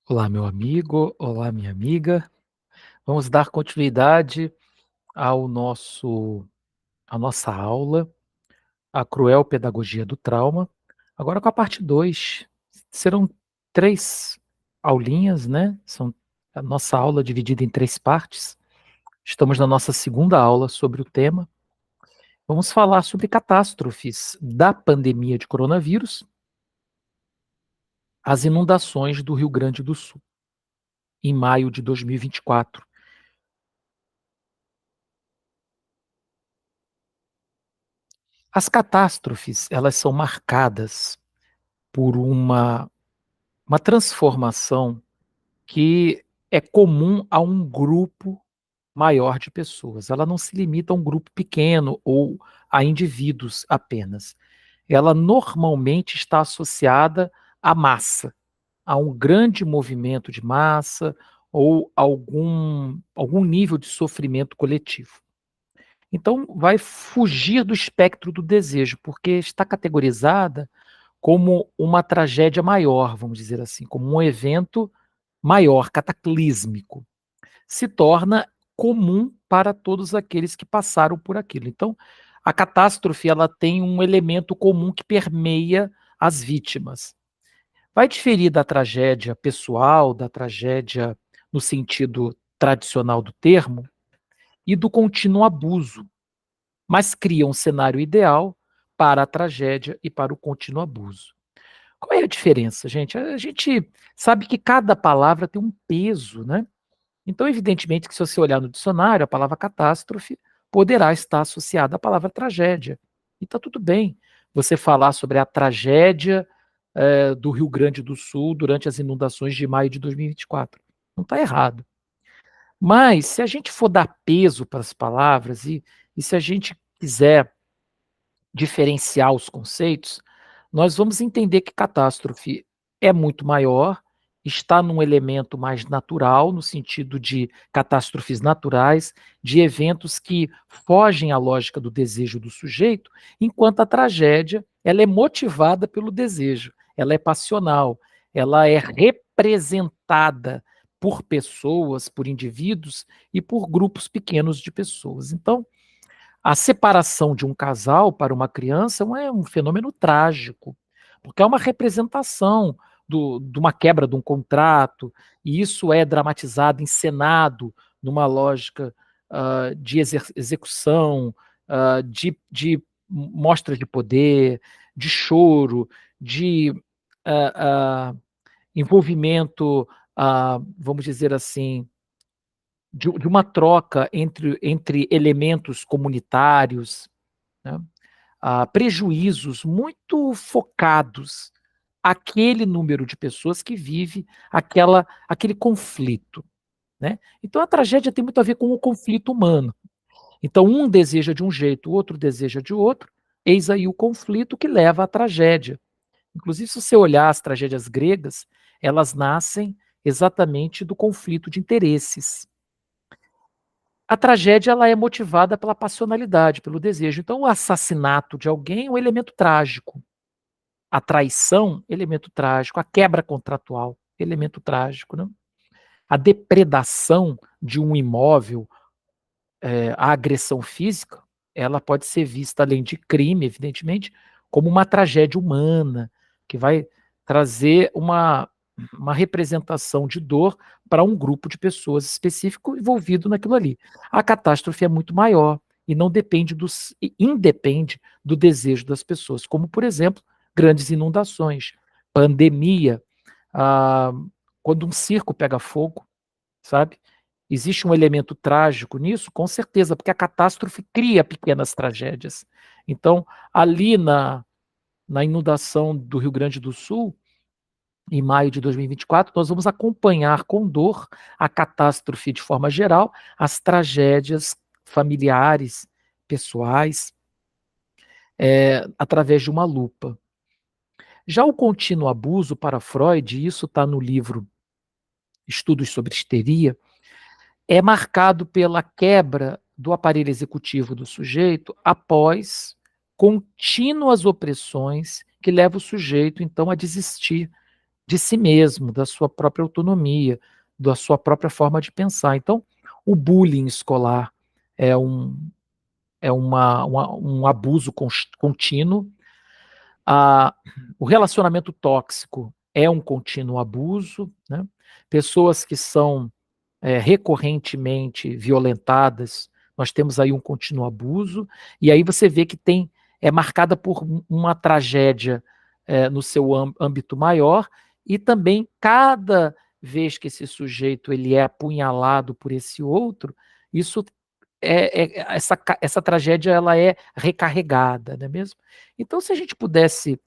Olá, meu amigo, olá, minha amiga. Vamos dar continuidade ao nosso à nossa aula, A Cruel Pedagogia do Trauma, agora com a parte 2. Serão 3 aulinhas, né, são a nossa aula dividida em 3 partes. Estamos na nossa segunda aula sobre o tema. Vamos falar sobre catástrofes da pandemia de coronavírus, as inundações do Rio Grande do Sul, em maio de 2024. As catástrofes, elas são marcadas por uma transformação que é comum a um grupo maior de pessoas. Ela não se limita a um grupo pequeno ou a indivíduos apenas. Ela normalmente está associada à massa, a um grande movimento de massa ou algum nível de sofrimento coletivo. Então, vai fugir do espectro do desejo, porque está categorizada como uma tragédia maior, vamos dizer assim, como um evento maior, cataclísmico. Se torna comum para todos aqueles que passaram por aquilo. Então, a catástrofe ela tem um elemento comum que permeia as vítimas. Vai diferir da tragédia pessoal, da tragédia no sentido tradicional do termo, e do contínuo abuso, mas cria um cenário ideal para a tragédia e para o contínuo abuso. Qual é a diferença, gente? A gente sabe que cada palavra tem um peso, né? Então, evidentemente, que se você olhar no dicionário, a palavra catástrofe poderá estar associada à palavra tragédia. E está tudo bem você falar sobre a tragédia do Rio Grande do Sul durante as inundações de maio de 2024. Não está errado. Mas, se a gente for dar peso para as palavras e se a gente quiser diferenciar os conceitos, nós vamos entender que catástrofe é muito maior, está num elemento mais natural, no sentido de catástrofes naturais, de eventos que fogem à lógica do desejo do sujeito, enquanto a tragédia, ela é motivada pelo desejo, ela é passional, ela é representada por pessoas, por indivíduos e por grupos pequenos de pessoas. Então, a separação de um casal para uma criança é um fenômeno trágico, porque é uma representação de uma quebra de um contrato, e isso é dramatizado, encenado numa lógica de execução, de mostras de poder, de choro, de uh, uh, envolvimento, vamos dizer assim, de uma troca entre elementos comunitários, né? Prejuízos muito focados àquele número de pessoas que vive aquele conflito. Né? Então a tragédia tem muito a ver com o conflito humano. Então um deseja de um jeito, o outro deseja de outro, eis aí o conflito que leva à tragédia. Inclusive, se você olhar as tragédias gregas, elas nascem exatamente do conflito de interesses. A tragédia ela é motivada pela passionalidade, pelo desejo. Então, o assassinato de alguém é um elemento trágico. A traição, elemento trágico. A quebra contratual, elemento trágico. Né? A depredação de um imóvel, a agressão física, ela pode ser vista, além de crime, evidentemente, como uma tragédia humana, que vai trazer uma representação de dor para um grupo de pessoas específico envolvido naquilo ali. A catástrofe é muito maior e não depende independe do desejo das pessoas, como, por exemplo, grandes inundações, pandemia, ah, quando um circo pega fogo, sabe? Existe um elemento trágico nisso? Com certeza, porque a catástrofe cria pequenas tragédias. Então, ali na inundação do Rio Grande do Sul, em maio de 2024, nós vamos acompanhar com dor a catástrofe de forma geral, as tragédias familiares, pessoais, através de uma lupa. Já o contínuo abuso para Freud, e isso está no livro Estudos sobre Histeria, é marcado pela quebra do aparelho executivo do sujeito após contínuas opressões que levam o sujeito, então, a desistir de si mesmo, da sua própria autonomia, da sua própria forma de pensar. Então, o bullying escolar é um abuso contínuo. A, o relacionamento tóxico é um contínuo abuso, né? Pessoas que são recorrentemente violentadas, nós temos aí um contínuo abuso, e aí você vê que é marcada por uma tragédia no seu âmbito maior, e também cada vez que esse sujeito ele é apunhalado por esse outro, isso essa tragédia ela é recarregada, não é mesmo? Então, se a gente pudesse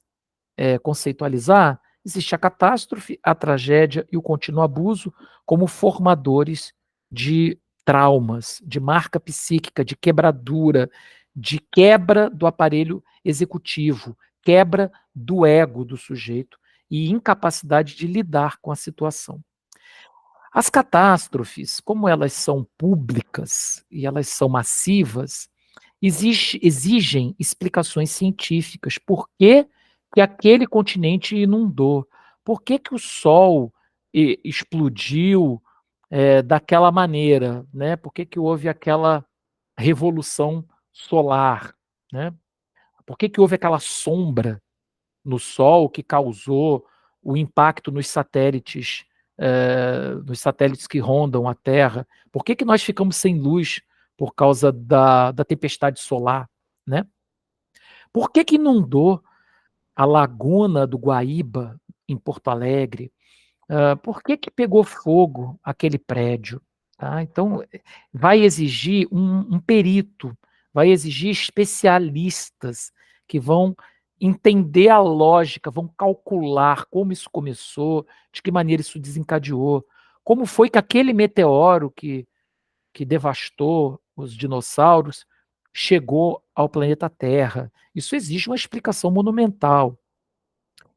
conceitualizar, existe a catástrofe, a tragédia e o contínuo abuso como formadores de traumas, de marca psíquica, de quebradura, de quebra do aparelho executivo, quebra do ego do sujeito e incapacidade de lidar com a situação. As catástrofes, como elas são públicas e elas são massivas, exigem explicações científicas. Por que que aquele continente inundou? Por que que o Sol explodiu daquela maneira? Né? Por que que houve aquela revolução solar? Né? Por que que houve aquela sombra no Sol que causou o impacto nos satélites que rondam a Terra? Por que que nós ficamos sem luz por causa da tempestade solar? Né? Por que que inundou a Laguna do Guaíba, em Porto Alegre? Por que que pegou fogo aquele prédio? Tá? Então, vai exigir um perito, vai exigir especialistas que vão entender a lógica, vão calcular como isso começou, de que maneira isso desencadeou, como foi que aquele meteoro que devastou os dinossauros chegou ao planeta Terra. Isso exige uma explicação monumental.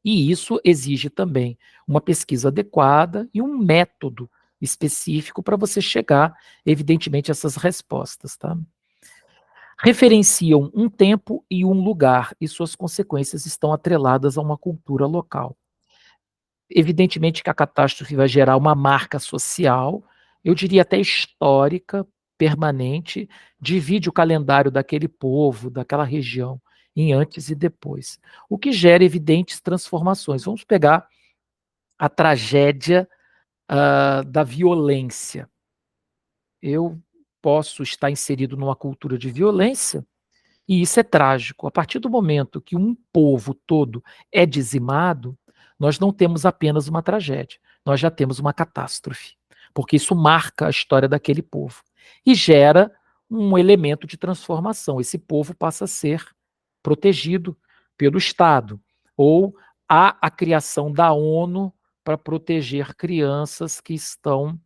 E isso exige também uma pesquisa adequada e um método específico para você chegar, evidentemente, a essas respostas. Tá? Referenciam um tempo e um lugar, e suas consequências estão atreladas a uma cultura local. Evidentemente que a catástrofe vai gerar uma marca social, eu diria até histórica, permanente, divide o calendário daquele povo, daquela região, em antes e depois, o que gera evidentes transformações. Vamos pegar a tragédia da violência. Eu posso estar inserido numa cultura de violência e isso é trágico. A partir do momento que um povo todo é dizimado, nós não temos apenas uma tragédia, nós já temos uma catástrofe, porque isso marca a história daquele povo e gera um elemento de transformação. Esse povo passa a ser protegido pelo Estado, ou há a criação da ONU para proteger crianças que estão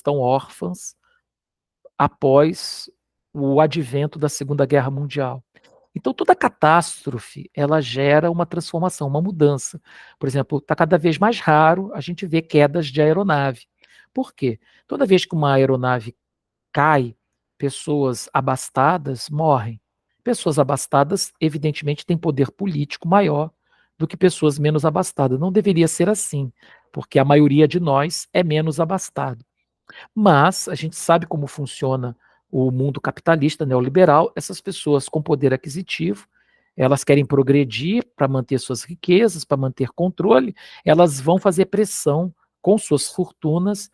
órfãs após o advento da Segunda Guerra Mundial. Então, toda catástrofe, ela gera uma transformação, uma mudança. Por exemplo, está cada vez mais raro a gente ver quedas de aeronave. Por quê? Toda vez que uma aeronave cai, pessoas abastadas morrem. Pessoas abastadas, evidentemente, têm poder político maior do que pessoas menos abastadas. Não deveria ser assim, porque a maioria de nós é menos abastado. Mas a gente sabe como funciona o mundo capitalista neoliberal. Essas pessoas com poder aquisitivo, elas querem progredir para manter suas riquezas, para manter controle, elas vão fazer pressão com suas fortunas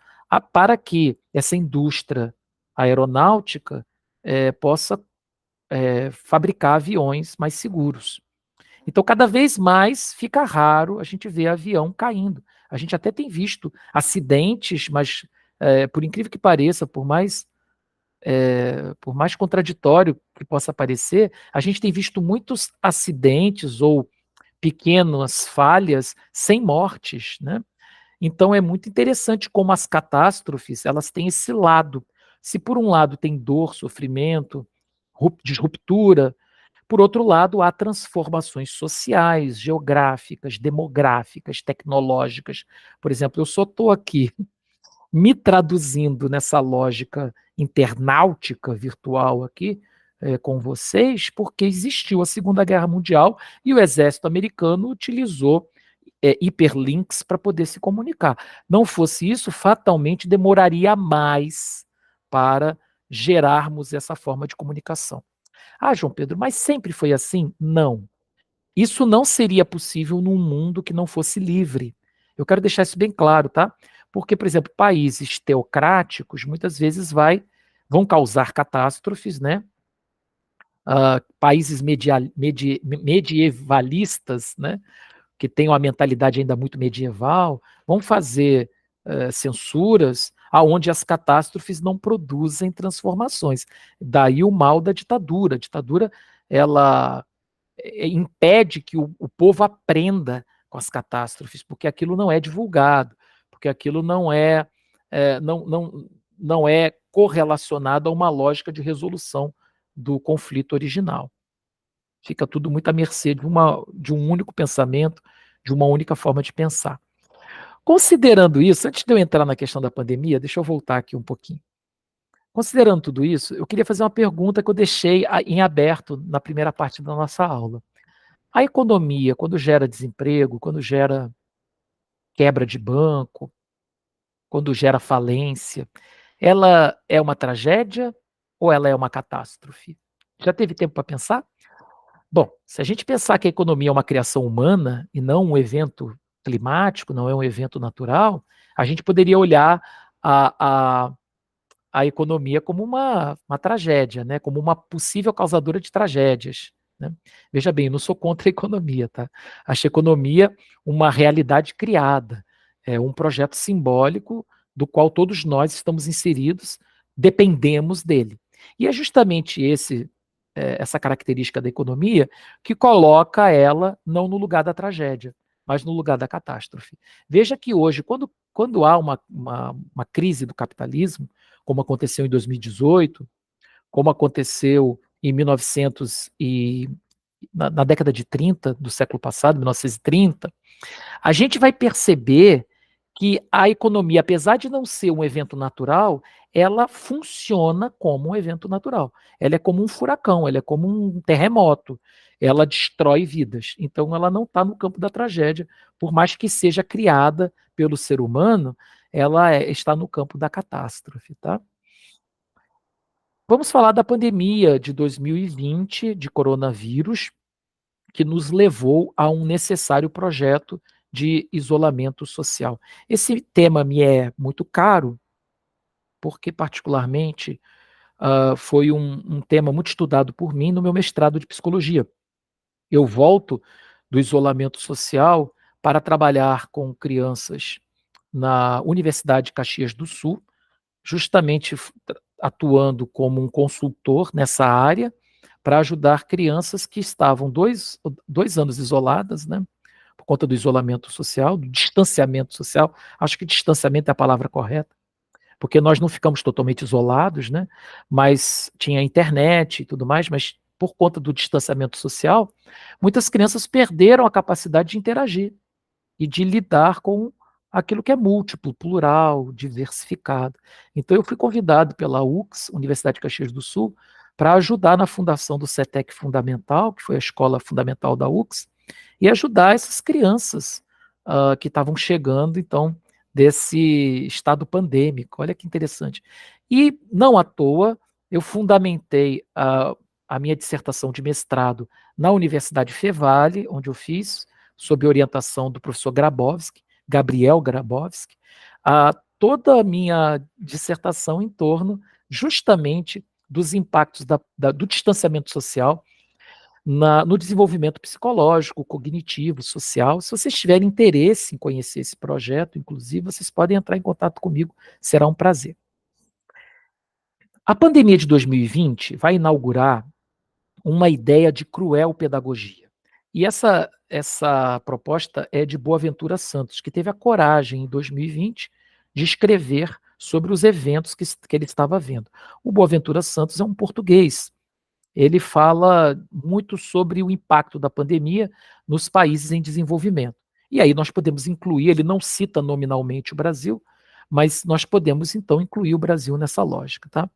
para que essa indústria aeronáutica possa fabricar aviões mais seguros. Então, cada vez mais fica raro a gente ver avião caindo. A gente até tem visto acidentes, mas, por incrível que pareça, por mais contraditório que possa parecer, a gente tem visto muitos acidentes ou pequenas falhas sem mortes, né? Então, é muito interessante como as catástrofes elas têm esse lado. Se por um lado tem dor, sofrimento, disruptura, por outro lado, há transformações sociais, geográficas, demográficas, tecnológicas. Por exemplo, eu só estou aqui me traduzindo nessa lógica internáutica virtual aqui com vocês, porque existiu a Segunda Guerra Mundial e o exército americano utilizou hiperlinks para poder se comunicar. Não fosse isso, fatalmente demoraria mais para gerarmos essa forma de comunicação. Ah, João Pedro, mas sempre foi assim? Não. Isso não seria possível num mundo que não fosse livre. Eu quero deixar isso bem claro, tá? Porque, por exemplo, países teocráticos muitas vezes vão causar catástrofes, né? Países medievalistas, né? Que têm uma mentalidade ainda muito medieval, vão fazer censuras aonde as catástrofes não produzem transformações. Daí o mal da ditadura. A ditadura, ela impede que o povo aprenda com as catástrofes, porque aquilo não é divulgado, porque aquilo não é correlacionado a uma lógica de resolução do conflito original. Fica tudo muito à mercê de um único pensamento, de uma única forma de pensar. Considerando isso, antes de eu entrar na questão da pandemia, deixa eu voltar aqui um pouquinho. Considerando tudo isso, eu queria fazer uma pergunta que eu deixei em aberto na primeira parte da nossa aula. A economia, quando gera desemprego, quando gera quebra de banco, quando gera falência, ela é uma tragédia ou ela é uma catástrofe? Já teve tempo para pensar? Bom, se a gente pensar que a economia é uma criação humana e não um evento climático, não é um evento natural, a gente poderia olhar a, a, a economia como uma tragédia, né? Como uma possível causadora de tragédias. Né? Veja bem, eu não sou contra a economia, tá? Acho a economia uma realidade criada, é um projeto simbólico do qual todos nós estamos inseridos, dependemos dele. E é justamente essa característica da economia que coloca ela não no lugar da tragédia, mas no lugar da catástrofe. Veja que hoje, quando há uma crise do capitalismo, como aconteceu em 2018, como aconteceu em 1900 na década de 30 do século passado, 1930, a gente vai perceber que a economia, apesar de não ser um evento natural, ela funciona como um evento natural. Ela é como um furacão, ela é como um terremoto, ela destrói vidas. Então, ela não está no campo da tragédia, por mais que seja criada pelo ser humano, está no campo da catástrofe, tá? Vamos falar da pandemia de 2020, de coronavírus, que nos levou a um necessário projeto de isolamento social. Esse tema me é muito caro, porque, particularmente, foi um tema muito estudado por mim no meu mestrado de psicologia. Eu volto do isolamento social para trabalhar com crianças na Universidade de Caxias do Sul, justamente atuando como um consultor nessa área, para ajudar crianças que estavam dois anos isoladas, né, por conta do isolamento social, do distanciamento social. Acho que distanciamento é a palavra correta, porque nós não ficamos totalmente isolados, né, mas tinha internet e tudo mais, mas por conta do distanciamento social, muitas crianças perderam a capacidade de interagir e de lidar com aquilo que é múltiplo, plural, diversificado. Então, eu fui convidado pela UX, Universidade de Caxias do Sul, para ajudar na fundação do CETEC Fundamental, que foi a escola fundamental da UX, e ajudar essas crianças que estavam chegando, então, desse estado pandêmico. Olha que interessante. E, não à toa, eu fundamentei a minha dissertação de mestrado na Universidade Fevale, onde eu fiz, sob orientação do professor Grabowski, Gabriel Grabowski, toda a minha dissertação em torno justamente dos impactos do distanciamento social no desenvolvimento psicológico, cognitivo, social. Se vocês tiverem interesse em conhecer esse projeto, inclusive, vocês podem entrar em contato comigo, será um prazer. A pandemia de 2020 vai inaugurar uma ideia de cruel pedagogia. E essa proposta é de Boaventura Santos, que teve a coragem, em 2020, de escrever sobre os eventos que ele estava vendo. O Boaventura Santos é um português. Ele fala muito sobre o impacto da pandemia nos países em desenvolvimento. E aí nós podemos incluir, ele não cita nominalmente o Brasil, mas nós podemos então incluir o Brasil nessa lógica, tá?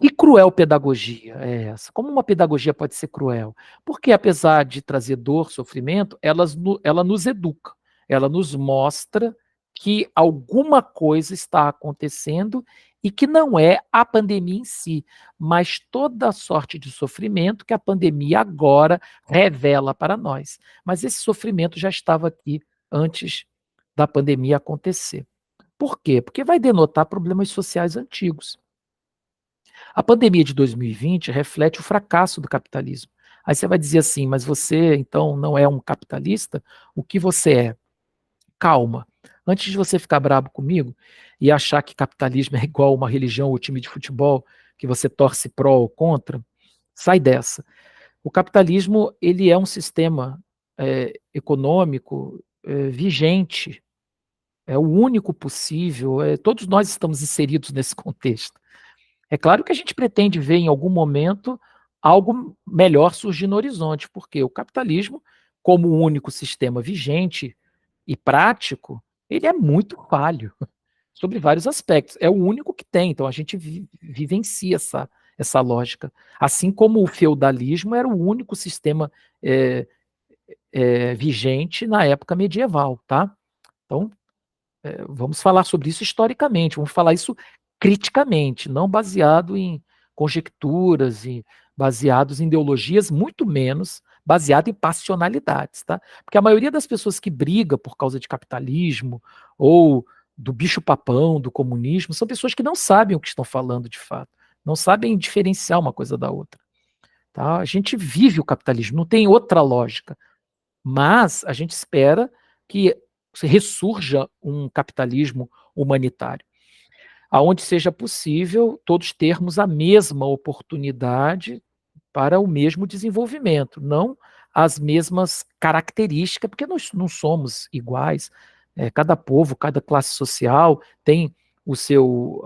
Que cruel pedagogia é essa? Como uma pedagogia pode ser cruel? Porque, apesar de trazer dor, sofrimento, ela nos educa. ela nos mostra que alguma coisa está acontecendo e que não é a pandemia em si, mas toda a sorte de sofrimento que a pandemia agora revela para nós. Mas esse sofrimento já estava aqui antes da pandemia acontecer. Por quê? Porque vai denotar problemas sociais antigos. A pandemia de 2020 reflete o fracasso do capitalismo. Aí você vai dizer assim, mas você então não é um capitalista? O que você é? Calma. Antes de você ficar bravo comigo e achar que capitalismo é igual uma religião ou time de futebol, que você torce pró ou contra, sai dessa. O capitalismo ele é um sistema econômico vigente, é o único possível, todos nós estamos inseridos nesse contexto. É claro que a gente pretende ver em algum momento algo melhor surgir no horizonte, porque o capitalismo, como o único sistema vigente e prático, ele é muito falho sobre vários aspectos. É o único que tem, então a gente vivencia essa lógica. Assim como o feudalismo era o único sistema é, vigente na época medieval, tá? Então, vamos falar sobre isso historicamente, vamos falar isso criticamente, não baseado em conjecturas e baseados em ideologias, muito menos baseado em passionalidades, tá? Porque a maioria das pessoas que briga por causa de capitalismo ou do bicho-papão, do comunismo, são pessoas que não sabem o que estão falando de fato, não sabem diferenciar uma coisa da outra, tá? A gente vive o capitalismo, não tem outra lógica, mas a gente espera que ressurja um capitalismo humanitário, aonde seja possível todos termos a mesma oportunidade para o mesmo desenvolvimento, não as mesmas características, porque nós não somos iguais. Cada povo, cada classe social tem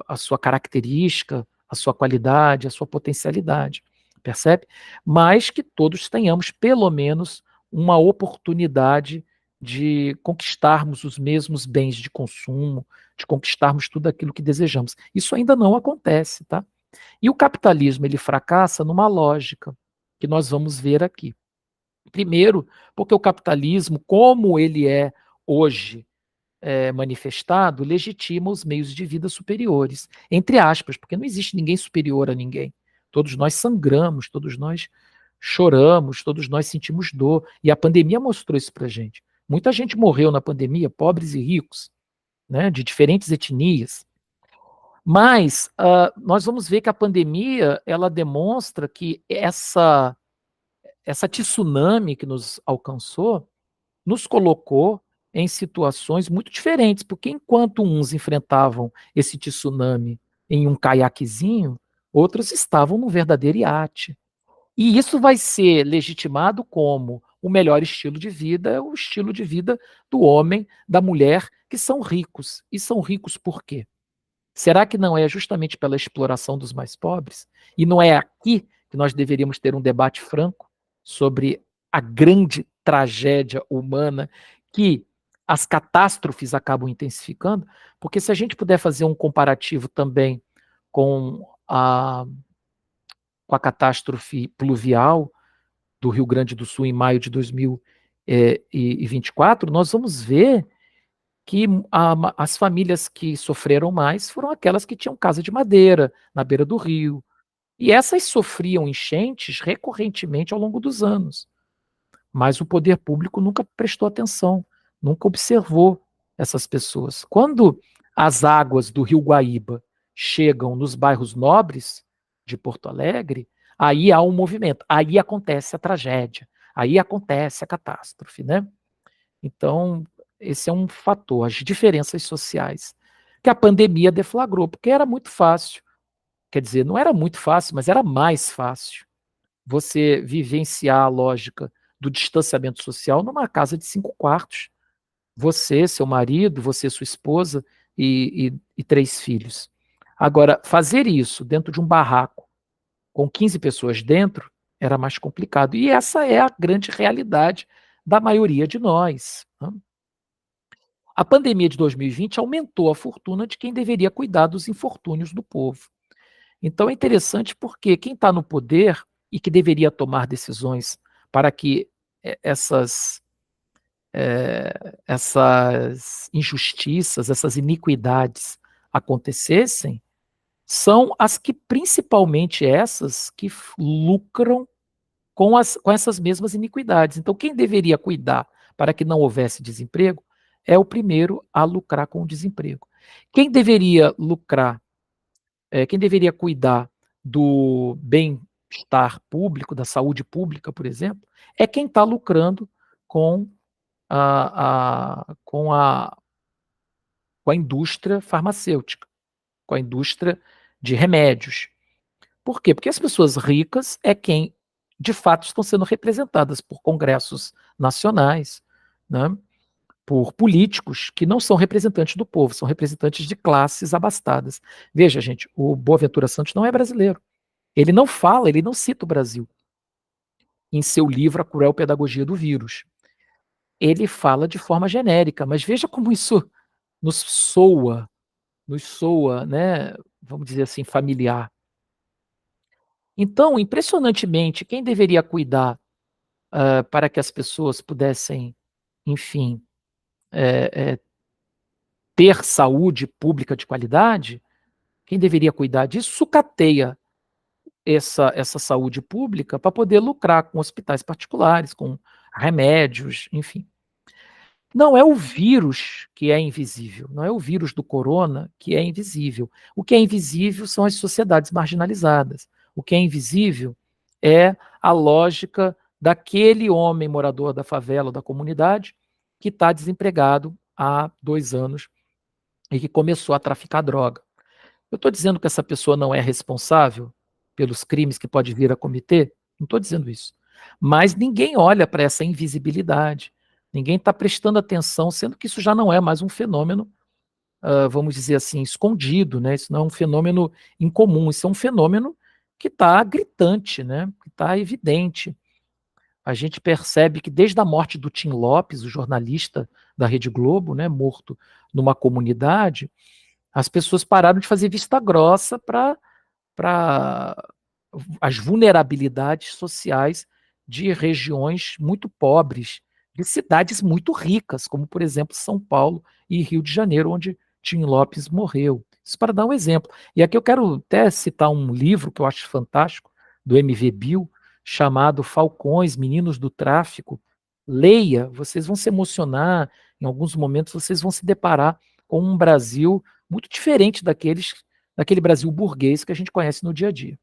a sua característica, a sua qualidade, a sua potencialidade, percebe? Mas que todos tenhamos pelo menos uma oportunidade de conquistarmos os mesmos bens de consumo, de conquistarmos tudo aquilo que desejamos. Isso ainda não acontece, tá? E o capitalismo ele fracassa numa lógica que nós vamos ver aqui. Primeiro, porque o capitalismo, como ele é hoje manifestado, legitima os meios de vida superiores, entre aspas, porque não existe ninguém superior a ninguém. Todos nós sangramos, todos nós choramos, todos nós sentimos dor, e a pandemia mostrou isso para gente. Muita gente morreu na pandemia, pobres e ricos, né, de diferentes etnias. Mas nós vamos ver que a pandemia ela demonstra que essa tsunami que nos alcançou nos colocou em situações muito diferentes, porque enquanto uns enfrentavam esse tsunami em um caiaquezinho, outros estavam num verdadeiro iate. E isso vai ser legitimado como o melhor estilo de vida é o estilo de vida do homem, da mulher, que são ricos. E são ricos por quê? Será que não é justamente pela exploração dos mais pobres? E não é aqui que nós deveríamos ter um debate franco sobre a grande tragédia humana que as catástrofes acabam intensificando? Porque se a gente puder fazer um comparativo também com a catástrofe pluvial do Rio Grande do Sul em maio de 2024, nós vamos ver que as famílias que sofreram mais foram aquelas que tinham casa de madeira na beira do rio. E essas sofriam enchentes recorrentemente ao longo dos anos. Mas o poder público nunca prestou atenção, nunca observou essas pessoas. Quando as águas do Rio Guaíba chegam nos bairros nobres de Porto Alegre, aí há um movimento, aí acontece a tragédia, aí acontece a catástrofe, né? Então, esse é um fator, as diferenças sociais, que a pandemia deflagrou, porque era muito fácil. Quer dizer, não era muito fácil, mas era mais fácil você vivenciar a lógica do distanciamento social numa casa de 5 quartos. Você, seu marido, você, sua esposa e 3 filhos. Agora, fazer isso dentro de um barraco, com 15 pessoas dentro, era mais complicado. E essa é a grande realidade da maioria de nós, né? A pandemia de 2020 aumentou a fortuna de quem deveria cuidar dos infortúnios do povo. Então é interessante porque quem está no poder e que deveria tomar decisões para que essas essas injustiças, essas iniquidades acontecessem, são as que, principalmente essas, que lucram com essas mesmas iniquidades. Então, quem deveria cuidar para que não houvesse desemprego é o primeiro a lucrar com o desemprego. Quem deveria lucrar, quem deveria cuidar do bem-estar público, da saúde pública, por exemplo, é quem está lucrando com com com a indústria farmacêutica, com a indústria de remédios. Por quê? Porque as pessoas ricas é quem, de fato, estão sendo representadas por congressos nacionais, né, por políticos que não são representantes do povo, são representantes de classes abastadas. Veja, gente, o Boaventura Santos não é brasileiro. Ele não fala, ele não cita o Brasil em seu livro A Cruel Pedagogia do Vírus. Ele fala de forma genérica, mas veja como isso nos soa, né, vamos dizer assim, familiar. Então, impressionantemente, quem deveria cuidar para que as pessoas pudessem, enfim, ter saúde pública de qualidade, quem deveria cuidar disso sucateia essa saúde pública para poder lucrar com hospitais particulares, com remédios, enfim. Não é o vírus que é invisível, não é o vírus do corona que é invisível. O que é invisível são as sociedades marginalizadas. O que é invisível é a lógica daquele homem morador da favela ou da comunidade que está desempregado há 2 anos e que começou a traficar droga. Eu estou dizendo que essa pessoa não é responsável pelos crimes que pode vir a cometer? Não estou dizendo isso. Mas ninguém olha para essa invisibilidade. Ninguém está prestando atenção, sendo que isso já não é mais um fenômeno, vamos dizer assim, escondido, né? Isso não é um fenômeno incomum, isso é um fenômeno que está gritante, né? Que está evidente. A gente percebe que desde a morte do Tim Lopes, o jornalista da Rede Globo, né, morto numa comunidade, as pessoas pararam de fazer vista grossa para as vulnerabilidades sociais de regiões muito pobres, de cidades muito ricas, como, por exemplo, São Paulo e Rio de Janeiro, onde Tim Lopes morreu. Isso para dar um exemplo. E aqui eu quero até citar um livro que eu acho fantástico, do M.V. Bill, chamado Falcões, Meninos do Tráfico. Leia, vocês vão se emocionar, em alguns momentos vocês vão se deparar com um Brasil muito diferente daquele Brasil burguês que a gente conhece no dia a dia.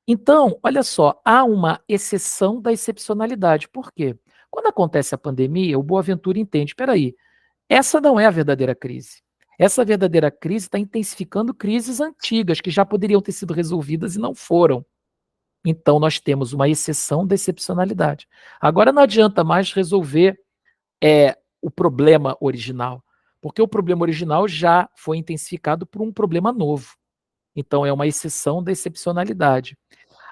Então, olha só, há uma exceção da excepcionalidade. Por quê? Quando acontece a pandemia, o Boaventura entende, espera aí, essa não é a verdadeira crise. Essa verdadeira crise está intensificando crises antigas que já poderiam ter sido resolvidas e não foram. Então, nós temos uma exceção da excepcionalidade. Agora não adianta mais resolver o problema original, porque o problema original já foi intensificado por um problema novo. Então, é uma exceção da excepcionalidade.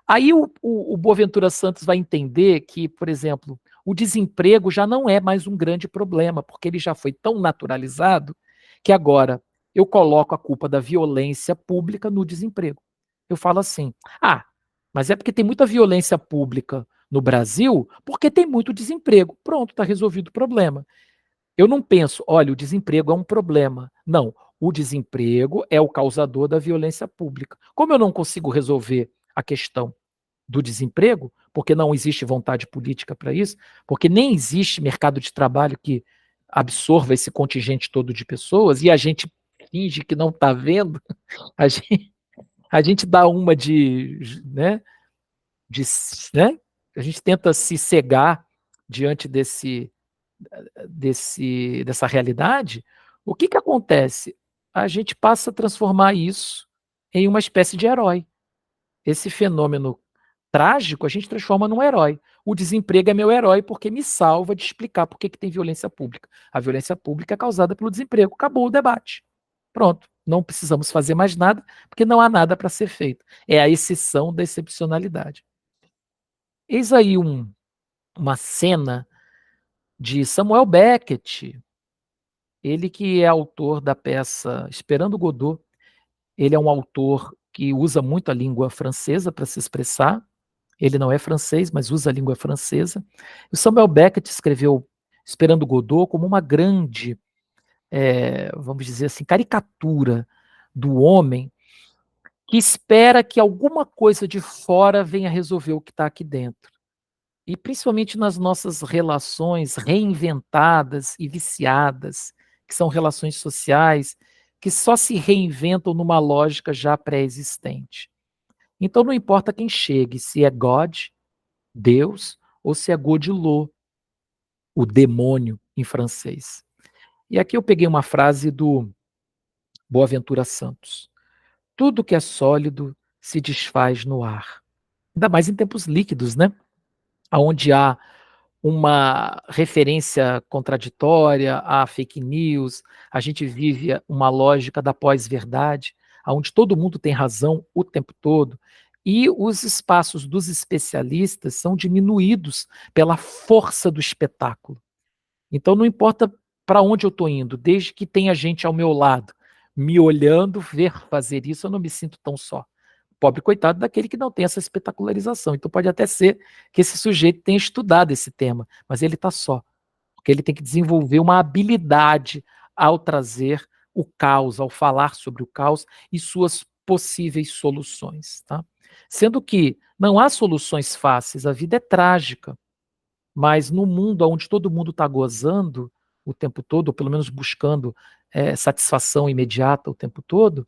Aí o Boaventura Santos vai entender que, por exemplo, o desemprego já não é mais um grande problema, porque ele já foi tão naturalizado que agora eu coloco a culpa da violência pública no desemprego. Eu falo assim: ah, mas é porque tem muita violência pública no Brasil, porque tem muito desemprego. Pronto, está resolvido o problema. Eu não penso, olha, o desemprego é um problema. Não, o desemprego é o causador da violência pública. Como eu não consigo resolver a questão do desemprego, porque não existe vontade política para isso, porque nem existe mercado de trabalho que absorva esse contingente todo de pessoas, e a gente finge que não está vendo, a gente, a gente dá uma de, né, a gente tenta se cegar diante dessa realidade. O que acontece? A gente passa a transformar isso em uma espécie de herói. Esse fenômeno trágico a gente transforma num herói. O desemprego é meu herói porque me salva de explicar por que tem violência pública. A violência pública é causada pelo desemprego. Acabou o debate. Pronto. Não precisamos fazer mais nada, porque não há nada para ser feito. É a exceção da excepcionalidade. Eis aí uma cena de Samuel Beckett, ele que é autor da peça Esperando Godot. Ele é um autor que usa muito a língua francesa para se expressar. Ele não é francês, mas usa a língua francesa. O Samuel Beckett escreveu Esperando Godot como uma grande, vamos dizer assim, caricatura do homem que espera que alguma coisa de fora venha resolver o que está aqui dentro. E principalmente nas nossas relações reinventadas e viciadas, que são relações sociais, que só se reinventam numa lógica já pré-existente. Então não importa quem chegue, se é God, Deus, ou se é Godilô, o demônio em francês. E aqui eu peguei uma frase do Boaventura Santos. Tudo que é sólido se desfaz no ar. Ainda mais em tempos líquidos, né? Onde há uma referência contraditória a fake news, a gente vive uma lógica da pós-verdade, onde todo mundo tem razão o tempo todo, e os espaços dos especialistas são diminuídos pela força do espetáculo. Então não importa para onde eu estou indo, desde que tenha gente ao meu lado, me olhando, ver fazer isso, eu não me sinto tão só. Pobre coitado daquele que não tem essa espetacularização. Então pode até ser que esse sujeito tenha estudado esse tema, mas ele está só, porque ele tem que desenvolver uma habilidade ao trazer o caos, ao falar sobre o caos e suas possíveis soluções. Tá? Sendo que não há soluções fáceis, a vida é trágica, mas no mundo onde todo mundo está gozando o tempo todo, ou pelo menos buscando satisfação imediata o tempo todo,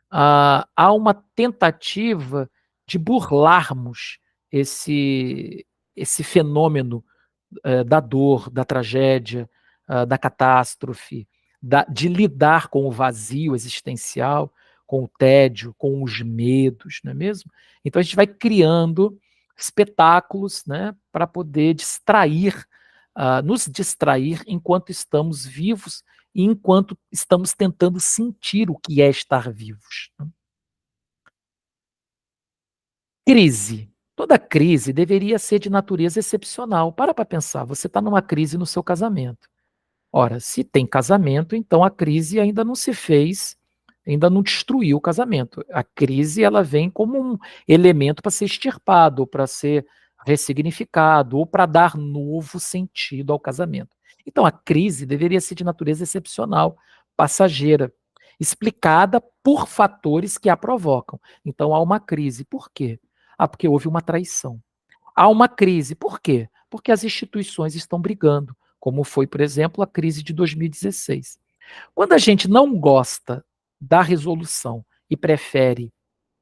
há uma tentativa de burlarmos esse fenômeno da dor, da tragédia, da catástrofe, de lidar com o vazio existencial, com o tédio, com os medos, não é mesmo? Então a gente vai criando espetáculos, né, para poder distrair, nos distrair enquanto estamos vivos e enquanto estamos tentando sentir o que é estar vivos. Né? Crise. Toda crise deveria ser de natureza excepcional. Para pensar, você está numa crise no seu casamento. Ora, se tem casamento, então a crise ainda não se fez, ainda não destruiu o casamento. A crise ela vem como um elemento para ser extirpado, ou para ser ressignificado, ou para dar novo sentido ao casamento. Então a crise deveria ser de natureza excepcional, passageira, explicada por fatores que a provocam. Então há uma crise. Por quê? Porque houve uma traição. Há uma crise. Por quê? Porque as instituições estão brigando, como foi, por exemplo, a crise de 2016. Quando a gente não gosta da resolução e prefere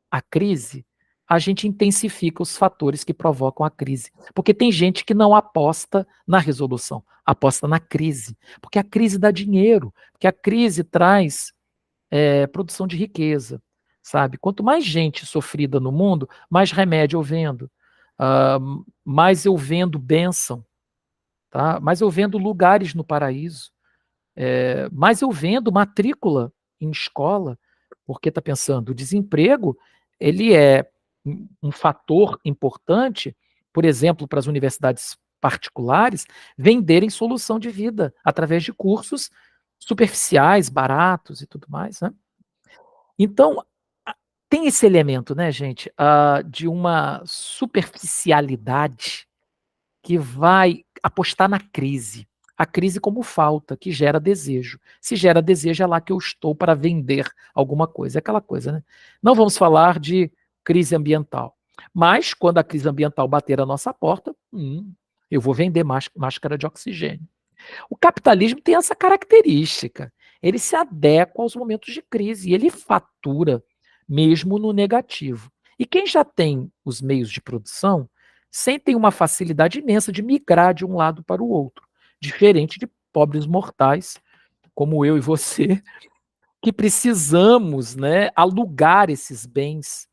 a crise, a gente intensifica os fatores que provocam a crise. Porque tem gente que não aposta na resolução, aposta na crise. Porque a crise dá dinheiro, porque a crise traz produção de riqueza, sabe? Quanto mais gente sofrida no mundo, mais remédio eu vendo, mais eu vendo bênção, tá? Mais eu vendo lugares no paraíso, mais eu vendo matrícula em escola, porque está pensando, o desemprego ele é um fator importante, por exemplo, para as universidades particulares venderem solução de vida através de cursos superficiais, baratos e tudo mais, né? Então, tem esse elemento, né, gente, de uma superficialidade que vai apostar na crise. A crise como falta, que gera desejo. Se gera desejo, é lá que eu estou para vender alguma coisa. É aquela coisa, né? Não vamos falar de crise ambiental. Mas, quando a crise ambiental bater a nossa porta, eu vou vender máscara de oxigênio. O capitalismo tem essa característica. Ele se adequa aos momentos de crise e ele fatura mesmo no negativo. E quem já tem os meios de produção sentem uma facilidade imensa de migrar de um lado para o outro, diferente de pobres mortais como eu e você, que precisamos, né, alugar esses bens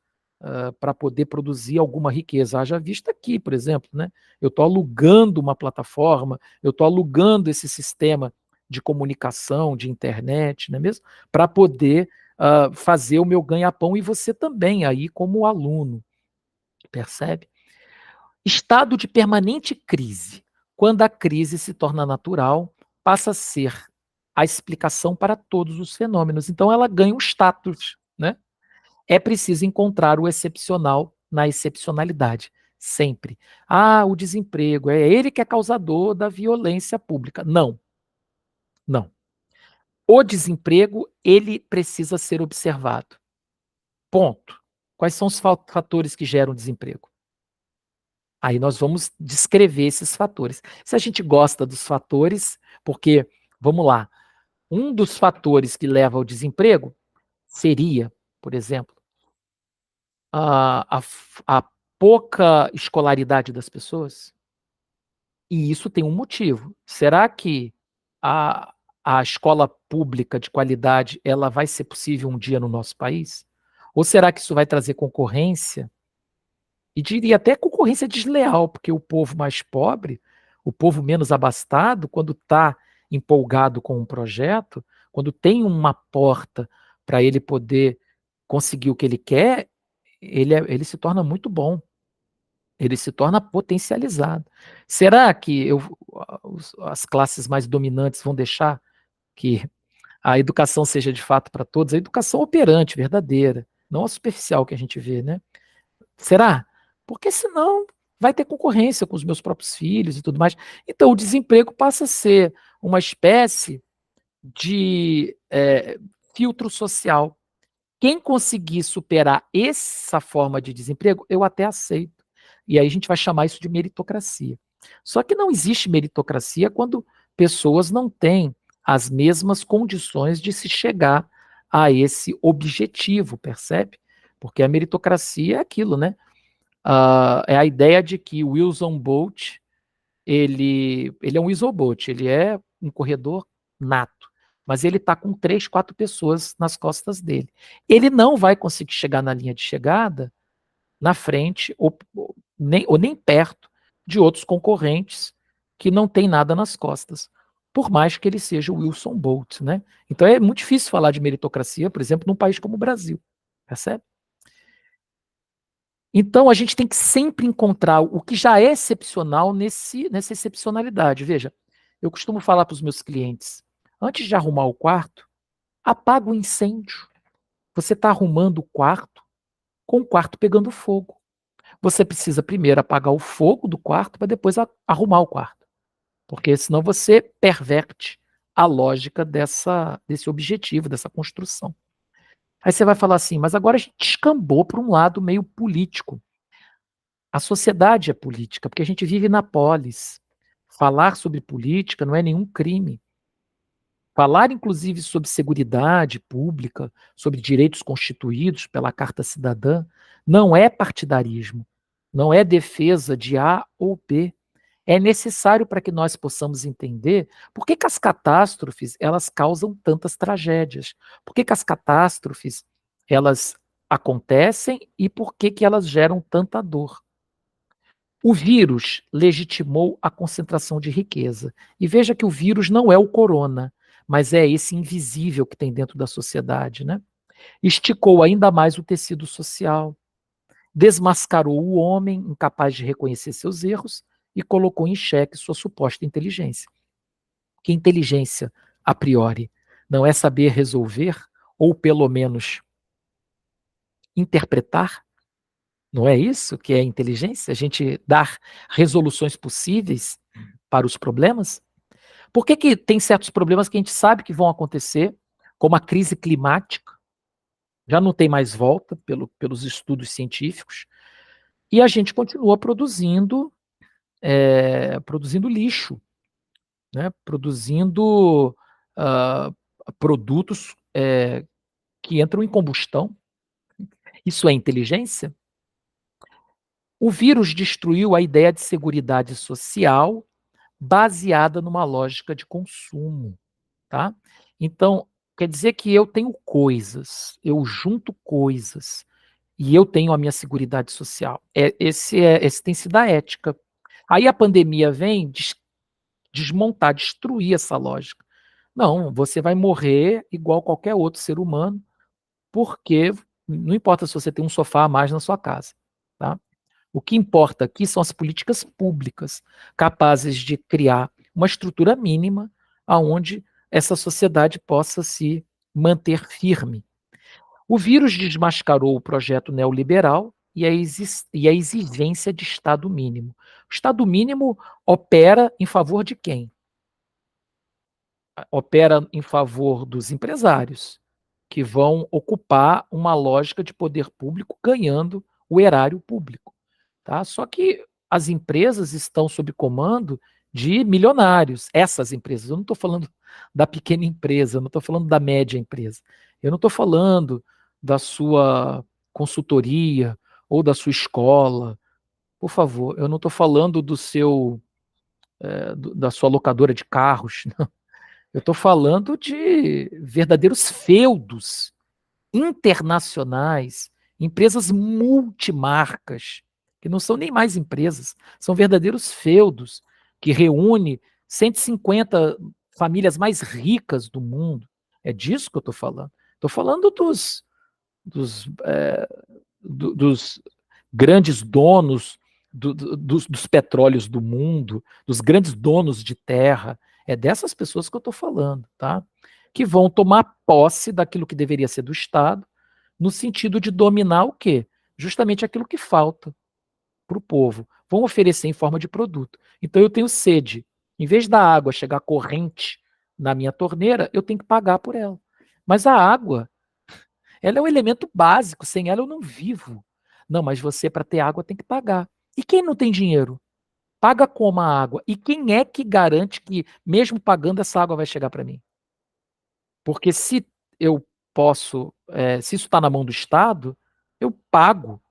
para poder produzir alguma riqueza. Haja vista aqui, por exemplo, né? Eu estou alugando uma plataforma, eu estou alugando esse sistema de comunicação, de internet, não é mesmo? Para poder fazer o meu ganha-pão e você também, aí como aluno, percebe? Estado de permanente crise. Quando a crise se torna natural, passa a ser a explicação para todos os fenômenos. Então ela ganha um status, né? É preciso encontrar o excepcional na excepcionalidade. sempre. Ah, o desemprego, é ele que é causador da violência pública. Não, não. O desemprego, ele precisa ser observado. Ponto. Quais são os fatores que geram desemprego? Aí nós vamos descrever esses fatores. Se a gente gosta dos fatores, porque, vamos lá, um dos fatores que leva ao desemprego seria, por exemplo, a pouca escolaridade das pessoas. E isso tem um motivo. Será que a, a escola pública de qualidade ela vai ser possível um dia no nosso país? Ou será que isso vai trazer concorrência? E diria até concorrência desleal, porque o povo mais pobre, o povo menos abastado, quando está empolgado com um projeto, quando tem uma porta para ele poder conseguir o que ele quer, ele se torna muito bom, ele se torna potencializado. Será que as classes mais dominantes vão deixar que a educação seja de fato para todos? A educação operante, verdadeira, não a superficial que a gente vê, né? Será? Porque senão vai ter concorrência com os meus próprios filhos e tudo mais. Então, o desemprego passa a ser uma espécie de filtro social. Quem conseguir superar essa forma de desemprego, eu até aceito. E aí a gente vai chamar isso de meritocracia. Só que não existe meritocracia quando pessoas não têm as mesmas condições de se chegar a esse objetivo, percebe? Porque a meritocracia é aquilo, né? É a ideia de que o Wilson Bolt ele é um isobolt, ele é um corredor nato, mas ele está com 3, 4 pessoas nas costas dele. Ele não vai conseguir chegar na linha de chegada na frente ou nem perto de outros concorrentes que não têm nada nas costas, por mais que ele seja o Wilson Bolt, né? Então é muito difícil falar de meritocracia, por exemplo, num país como o Brasil, percebe? Então, a gente tem que sempre encontrar o que já é excepcional nessa excepcionalidade. Veja, eu costumo falar para os meus clientes, antes de arrumar o quarto, apaga o incêndio. Você está arrumando o quarto com o quarto pegando fogo. Você precisa primeiro apagar o fogo do quarto para depois arrumar o quarto. Porque senão você perverte a lógica desse objetivo, dessa construção. Aí você vai falar assim, mas agora a gente descambou para um lado meio político. A sociedade é política, porque a gente vive na polis. Falar sobre política não é nenhum crime. Falar, inclusive, sobre seguridade pública, sobre direitos constituídos pela Carta Cidadã, não é partidarismo, não é defesa de A ou B. É necessário para que nós possamos entender por que as catástrofes elas causam tantas tragédias, por que as catástrofes elas acontecem e por que elas geram tanta dor. O vírus legitimou a concentração de riqueza. E veja que o vírus não é o corona, mas é esse invisível que tem dentro da sociedade, né? Esticou ainda mais o tecido social, desmascarou o homem incapaz de reconhecer seus erros e colocou em xeque sua suposta inteligência. Que inteligência, a priori, não é saber resolver, ou pelo menos interpretar. Não é isso que é inteligência? A gente dar resoluções possíveis para os problemas? Por que tem certos problemas que a gente sabe que vão acontecer, como a crise climática, já não tem mais volta pelos estudos científicos, e a gente continua produzindo lixo, né? Produzindo uh, produtos que entram em combustão. Isso é inteligência? O vírus destruiu a ideia de seguridade social baseada numa lógica de consumo, tá? Então, quer dizer que eu tenho coisas, eu junto coisas e eu tenho a minha seguridade social. Esse tem sido a ética. Aí a pandemia vem desmontar, destruir essa lógica. Não, você vai morrer igual qualquer outro ser humano, porque não importa se você tem um sofá a mais na sua casa, tá? O que importa aqui são as políticas públicas, capazes de criar uma estrutura mínima aonde essa sociedade possa se manter firme. O vírus desmascarou o projeto neoliberal e a exigência de Estado mínimo. O Estado mínimo opera em favor de quem? Opera em favor dos empresários, que vão ocupar uma lógica de poder público ganhando o erário público. Tá? Só que as empresas estão sob comando de milionários. Essas empresas, eu não estou falando da pequena empresa, eu não estou falando da média empresa, eu não estou falando da sua consultoria ou da sua escola. Por favor, eu não estou falando do seu da sua locadora de carros. Eu estou falando de verdadeiros feudos internacionais, empresas multimarcas, que não são nem mais empresas, são verdadeiros feudos que reúne 150 famílias mais ricas do mundo. É disso que eu estou falando. Estou falando dos grandes donos dos petróleos do mundo, dos grandes donos de terra. É dessas pessoas que eu estou falando, tá? Que vão tomar posse daquilo que deveria ser do Estado, no sentido de dominar o quê? Justamente aquilo que falta para o povo. Vão oferecer em forma de produto. Então eu tenho sede. Em vez da água chegar corrente na minha torneira, eu tenho que pagar por ela. Mas a água, ela é um elemento básico, sem ela eu não vivo. Não, mas você, para ter água, tem que pagar. E quem não tem dinheiro? Paga como a água? E quem é que garante que, mesmo pagando, essa água vai chegar para mim? Porque se eu posso, se isso está na mão do Estado, eu pago,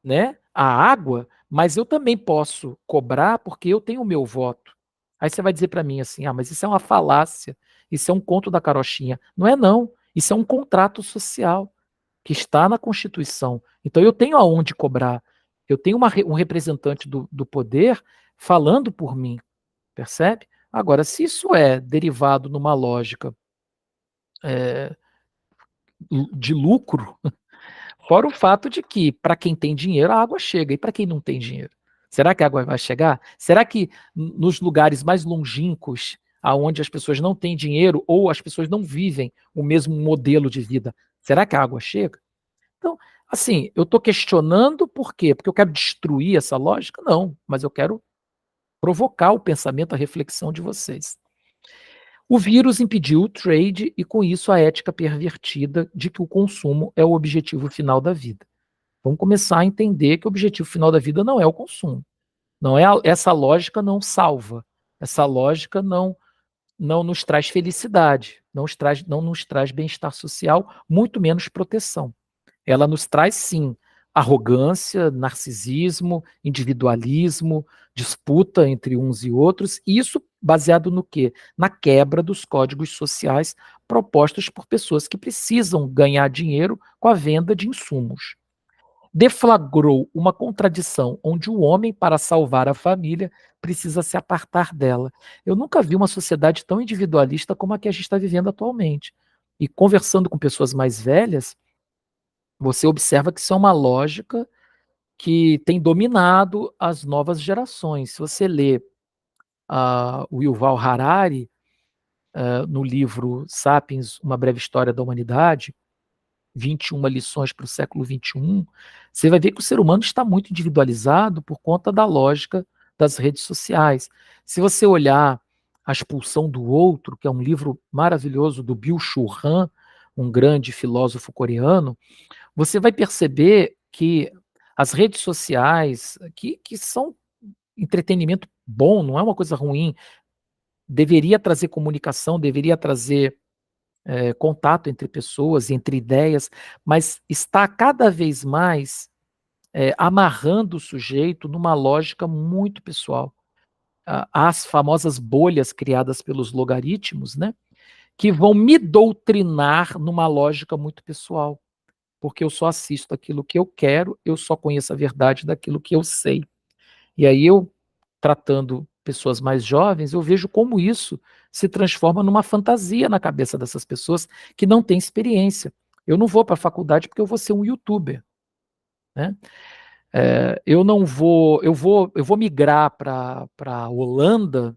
né, a água, mas eu também posso cobrar porque eu tenho o meu voto. Aí você vai dizer para mim assim: ah, mas isso é uma falácia, isso é um conto da carochinha. Não é, não. Isso é um contrato social que está na Constituição. Então eu tenho aonde cobrar. Eu tenho um representante do poder falando por mim, percebe? Agora, se isso é derivado numa lógica é, de lucro, fora o fato de que, para quem tem dinheiro, a água chega, e para quem não tem dinheiro? Será que a água vai chegar? Será que nos lugares mais longínquos, aonde as pessoas não têm dinheiro ou as pessoas não vivem o mesmo modelo de vida, será que a água chega? Então, assim, eu estou questionando por quê? Porque eu quero destruir essa lógica? Não, mas eu quero provocar o pensamento, a reflexão de vocês. O vírus impediu o trade e, com isso, a ética pervertida de que o consumo é o objetivo final da vida. Vamos começar a entender que o objetivo final da vida não é o consumo. Não é essa lógica não salva. Essa lógica não nos traz felicidade, não nos traz bem-estar social, muito menos proteção. Ela nos traz, sim, arrogância, narcisismo, individualismo, disputa entre uns e outros, e isso baseado no quê? Na quebra dos códigos sociais propostos por pessoas que precisam ganhar dinheiro com a venda de insumos. Deflagrou uma contradição onde o homem, para salvar a família, precisa se apartar dela. Eu nunca vi uma sociedade tão individualista como a que a gente está vivendo atualmente. E conversando com pessoas mais velhas, você observa que isso é uma lógica que tem dominado as novas gerações. Se você lê o Yuval Harari, no livro Sapiens, Uma Breve História da Humanidade, 21 lições para o século XXI, você vai ver que o ser humano está muito individualizado por conta da lógica das redes sociais. Se você olhar A Expulsão do Outro, que é um livro maravilhoso do Byung-Chul Han, um grande filósofo coreano, você vai perceber que as redes sociais, que são entretenimento bom, não é uma coisa ruim, deveria trazer comunicação, deveria trazer contato entre pessoas, entre ideias, mas está cada vez mais amarrando o sujeito numa lógica muito pessoal. As famosas bolhas criadas pelos logaritmos, né, que vão me doutrinar numa lógica muito pessoal, porque eu só assisto aquilo que eu quero, eu só conheço a verdade daquilo que eu sei. E aí eu, tratando pessoas mais jovens, eu vejo como isso se transforma numa fantasia na cabeça dessas pessoas que não têm experiência. Eu não vou para a faculdade porque eu vou ser um youtuber, né? Eu não vou, eu vou migrar para a Holanda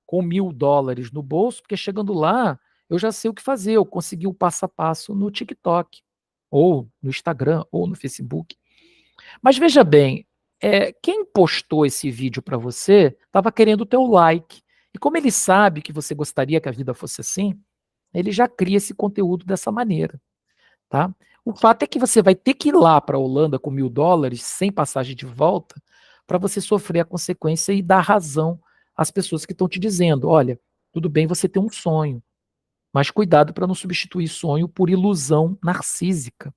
com US$ 1.000 no bolso, porque chegando lá eu já sei o que fazer, eu consegui o passo a passo no TikTok, ou no Instagram, ou no Facebook. Mas veja bem, quem postou esse vídeo para você estava querendo o teu like. E como ele sabe que você gostaria que a vida fosse assim, ele já cria esse conteúdo dessa maneira, tá? O fato é que você vai ter que ir lá para a Holanda com US$ 1.000 sem passagem de volta para você sofrer a consequência e dar razão às pessoas que estão te dizendo, olha, tudo bem você ter um sonho, mas cuidado para não substituir sonho por ilusão narcísica.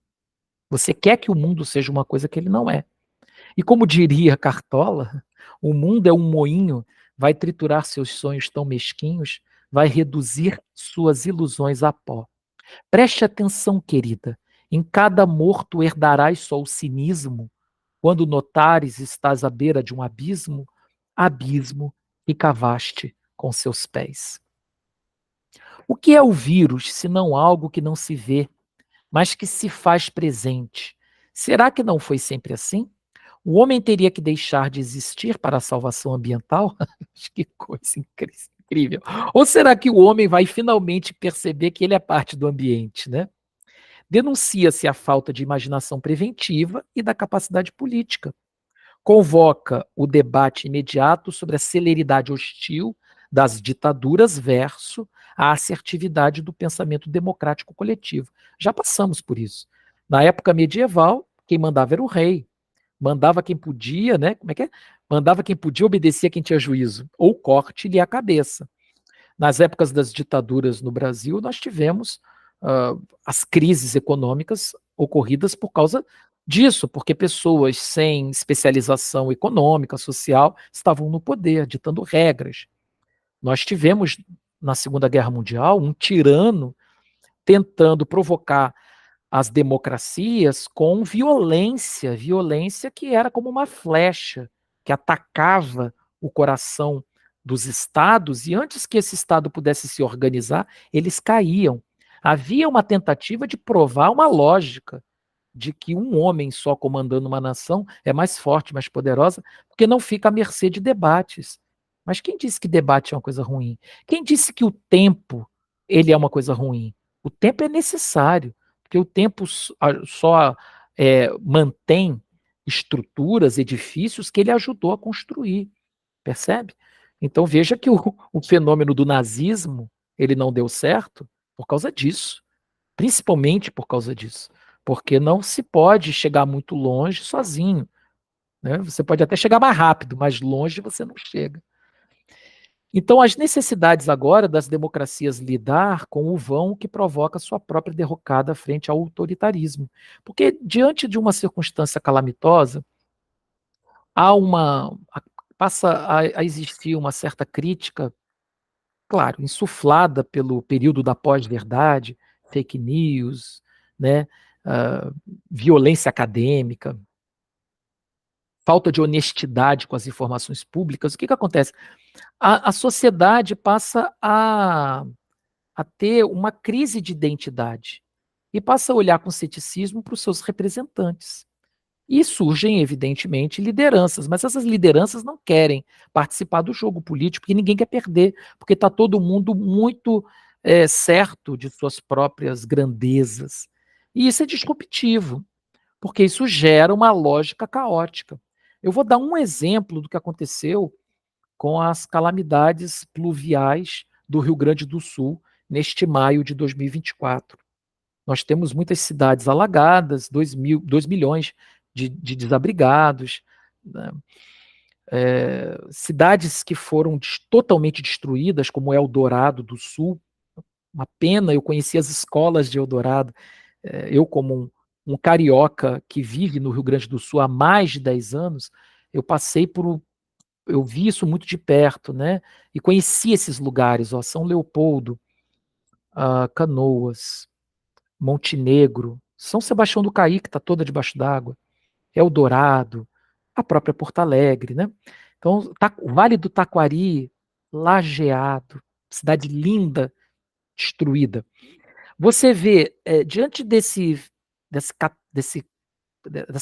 Você quer que o mundo seja uma coisa que ele não é. E como diria Cartola, o mundo é um moinho, vai triturar seus sonhos tão mesquinhos, vai reduzir suas ilusões a pó. Preste atenção, querida. Em cada morto herdarás só o cinismo. Quando notares estás à beira de um abismo, abismo que cavaste com seus pés. O que é o vírus, se não algo que não se vê, mas que se faz presente? Será que não foi sempre assim? O homem teria que deixar de existir para a salvação ambiental? Que coisa incrível. Ou será que o homem vai finalmente perceber que ele é parte do ambiente, né? Denuncia-se a falta de imaginação preventiva e da capacidade política. Convoca o debate imediato sobre a celeridade hostil das ditaduras versus a assertividade do pensamento democrático coletivo. Já passamos por isso. Na época medieval, quem mandava era o rei. Mandava quem podia, né? Como é que é? Mandava quem podia, obedecia quem tinha juízo. Ou corte-lhe a cabeça. Nas épocas das ditaduras no Brasil, nós tivemos as crises econômicas ocorridas por causa disso, porque pessoas sem especialização econômica, social, estavam no poder, ditando regras. Nós tivemos, na Segunda Guerra Mundial, um tirano tentando provocar as democracias com violência, violência que era como uma flecha, que atacava o coração dos estados, e antes que esse estado pudesse se organizar, eles caíam. Havia uma tentativa de provar uma lógica de que um homem só comandando uma nação é mais forte, mais poderosa, porque não fica à mercê de debates. Mas quem disse que debate é uma coisa ruim? Quem disse que o tempo ele é uma coisa ruim? O tempo é necessário, porque o tempo só mantém estruturas, edifícios que ele ajudou a construir, percebe? Então veja que o fenômeno do nazismo ele não deu certo por causa disso, principalmente por causa disso, porque não se pode chegar muito longe sozinho, né? Você pode até chegar mais rápido, mas longe você não chega. Então, as necessidades agora das democracias lidar com o vão que provoca sua própria derrocada frente ao autoritarismo. Porque, diante de uma circunstância calamitosa, há passa a existir uma certa crítica, claro, insuflada pelo período da pós-verdade, fake news, né, uh, violência acadêmica, falta de honestidade com as informações públicas. O que acontece? A sociedade passa a ter uma crise de identidade e passa a olhar com ceticismo para os seus representantes. E surgem, evidentemente, lideranças, mas essas lideranças não querem participar do jogo político, porque ninguém quer perder, porque está todo mundo muito certo de suas próprias grandezas. E isso é disruptivo, porque isso gera uma lógica caótica. Eu vou dar um exemplo do que aconteceu com as calamidades pluviais do Rio Grande do Sul neste maio de 2024. Nós temos muitas cidades alagadas, 2 milhões de desabrigados, né? Cidades que foram totalmente destruídas, como Eldorado do Sul. Uma pena, eu conheci as escolas de Eldorado. Eu, como um carioca que vive no Rio Grande do Sul há mais de 10 anos, eu vi isso muito de perto, né? E conheci esses lugares, ó, São Leopoldo, Canoas, Montenegro, São Sebastião do Caí, que está toda debaixo d'água, Eldorado, a própria Porto Alegre, né? Então, o Vale do Taquari, lajeado, cidade linda, destruída. Você vê, diante dessa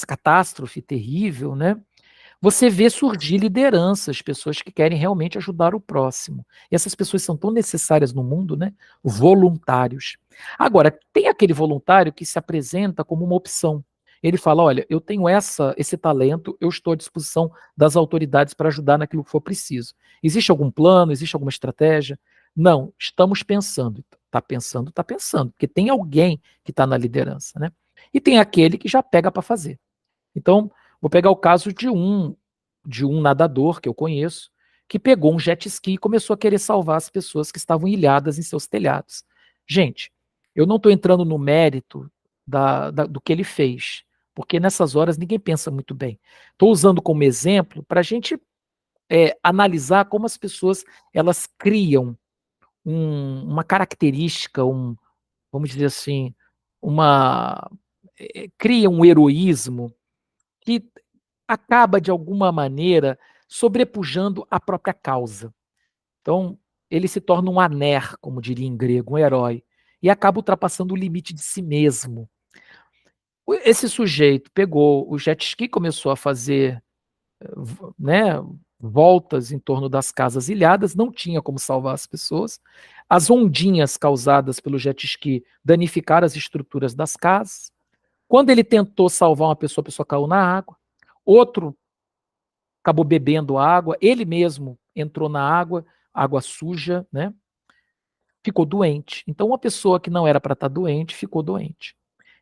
catástrofe terrível, né? Você vê surgir lideranças, pessoas que querem realmente ajudar o próximo. E essas pessoas são tão necessárias no mundo, né? Voluntários. Agora, tem aquele voluntário que se apresenta como uma opção. Ele fala: olha, eu tenho esse talento, eu estou à disposição das autoridades para ajudar naquilo que for preciso. Existe algum plano? Existe alguma estratégia? Não, estamos pensando. Está pensando, porque tem alguém que está na liderança, né? E tem aquele que já pega para fazer. Então, vou pegar o caso de um nadador que eu conheço, que pegou um jet ski e começou a querer salvar as pessoas que estavam ilhadas em seus telhados. Gente, eu não estou entrando no mérito do que ele fez, porque nessas horas ninguém pensa muito bem. Estou usando como exemplo para a gente analisar como as pessoas elas criam uma característica, vamos dizer assim, cria um heroísmo que acaba, de alguma maneira, sobrepujando a própria causa. Então, ele se torna um aner, como diria em grego, um herói, e acaba ultrapassando o limite de si mesmo. Esse sujeito pegou o jet ski, começou a fazer, né, voltas em torno das casas ilhadas, não tinha como salvar as pessoas. As ondinhas causadas pelo jet ski danificaram as estruturas das casas. Quando ele tentou salvar uma pessoa, a pessoa caiu na água. Outro acabou bebendo água, ele mesmo entrou na água, água suja, né? Ficou doente. Então, uma pessoa que não era para estar doente, ficou doente.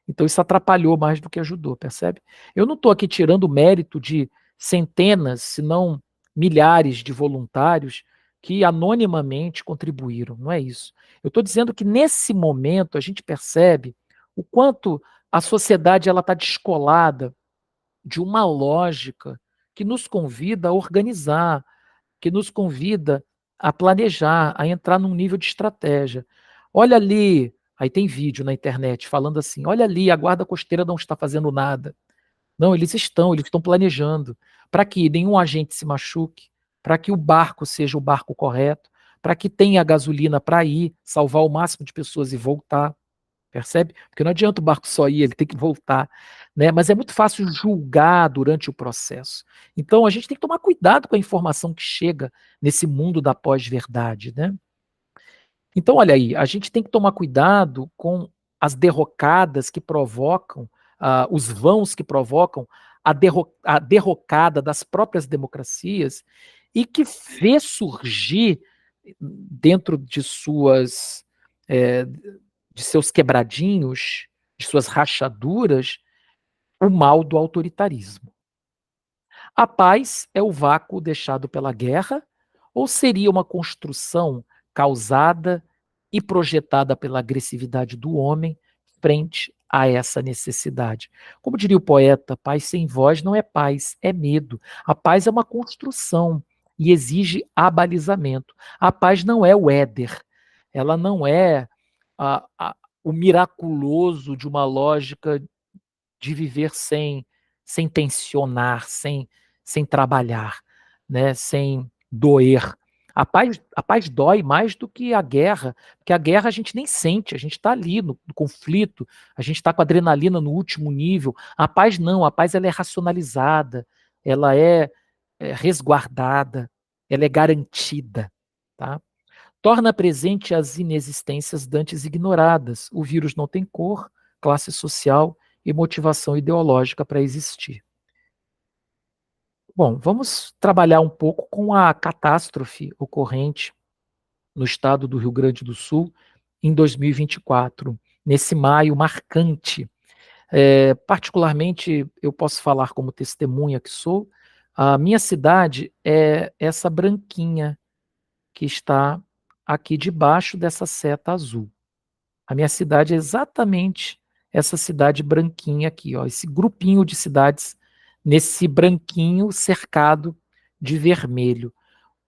Então, isso atrapalhou mais do que ajudou, percebe? Eu não estou aqui tirando o mérito de centenas, se não milhares de voluntários que anonimamente contribuíram, não é isso. Eu estou dizendo que nesse momento a gente percebe o quanto a sociedade ela está descolada de uma lógica que nos convida a organizar, que nos convida a planejar, a entrar num nível de estratégia. Olha ali, aí tem vídeo na internet falando assim: olha ali, a guarda costeira não está fazendo nada. Não, eles estão planejando para que nenhum agente se machuque, para que o barco seja o barco correto, para que tenha gasolina para ir, salvar o máximo de pessoas e voltar. Percebe? Porque não adianta o barco só ir, ele tem que voltar, né? Mas é muito fácil julgar durante o processo. Então a gente tem que tomar cuidado com a informação que chega nesse mundo da pós-verdade, né? Então, olha aí, a gente tem que tomar cuidado com as derrocadas que provocam, os vãos que provocam a derrocada das próprias democracias e que vê surgir dentro eh, de seus quebradinhos, de suas rachaduras, o mal do autoritarismo. A paz é o vácuo deixado pela guerra ou seria uma construção causada e projetada pela agressividade do homem frente a essa necessidade? Como diria o poeta, paz sem voz não é paz, é medo. A paz é uma construção e exige abalizamento. A paz não é o éder, ela não é a, a, o miraculoso de uma lógica de viver sem tensionar, sem trabalhar, né, sem doer. A paz dói mais do que a guerra, porque a guerra a gente nem sente, a gente está ali no conflito, a gente está com a adrenalina no último nível. A paz não, a paz ela é racionalizada, ela é resguardada, ela é garantida. Tá? Torna presente as inexistências dantes ignoradas. O vírus não tem cor, classe social e motivação ideológica para existir. Bom, vamos trabalhar um pouco com a catástrofe ocorrente no estado do Rio Grande do Sul em 2024, nesse maio marcante. Particularmente, eu posso falar como testemunha que sou, a minha cidade é essa branquinha que está aqui debaixo dessa seta azul. A minha cidade é exatamente essa cidade branquinha aqui, ó, esse grupinho de cidades nesse branquinho cercado de vermelho.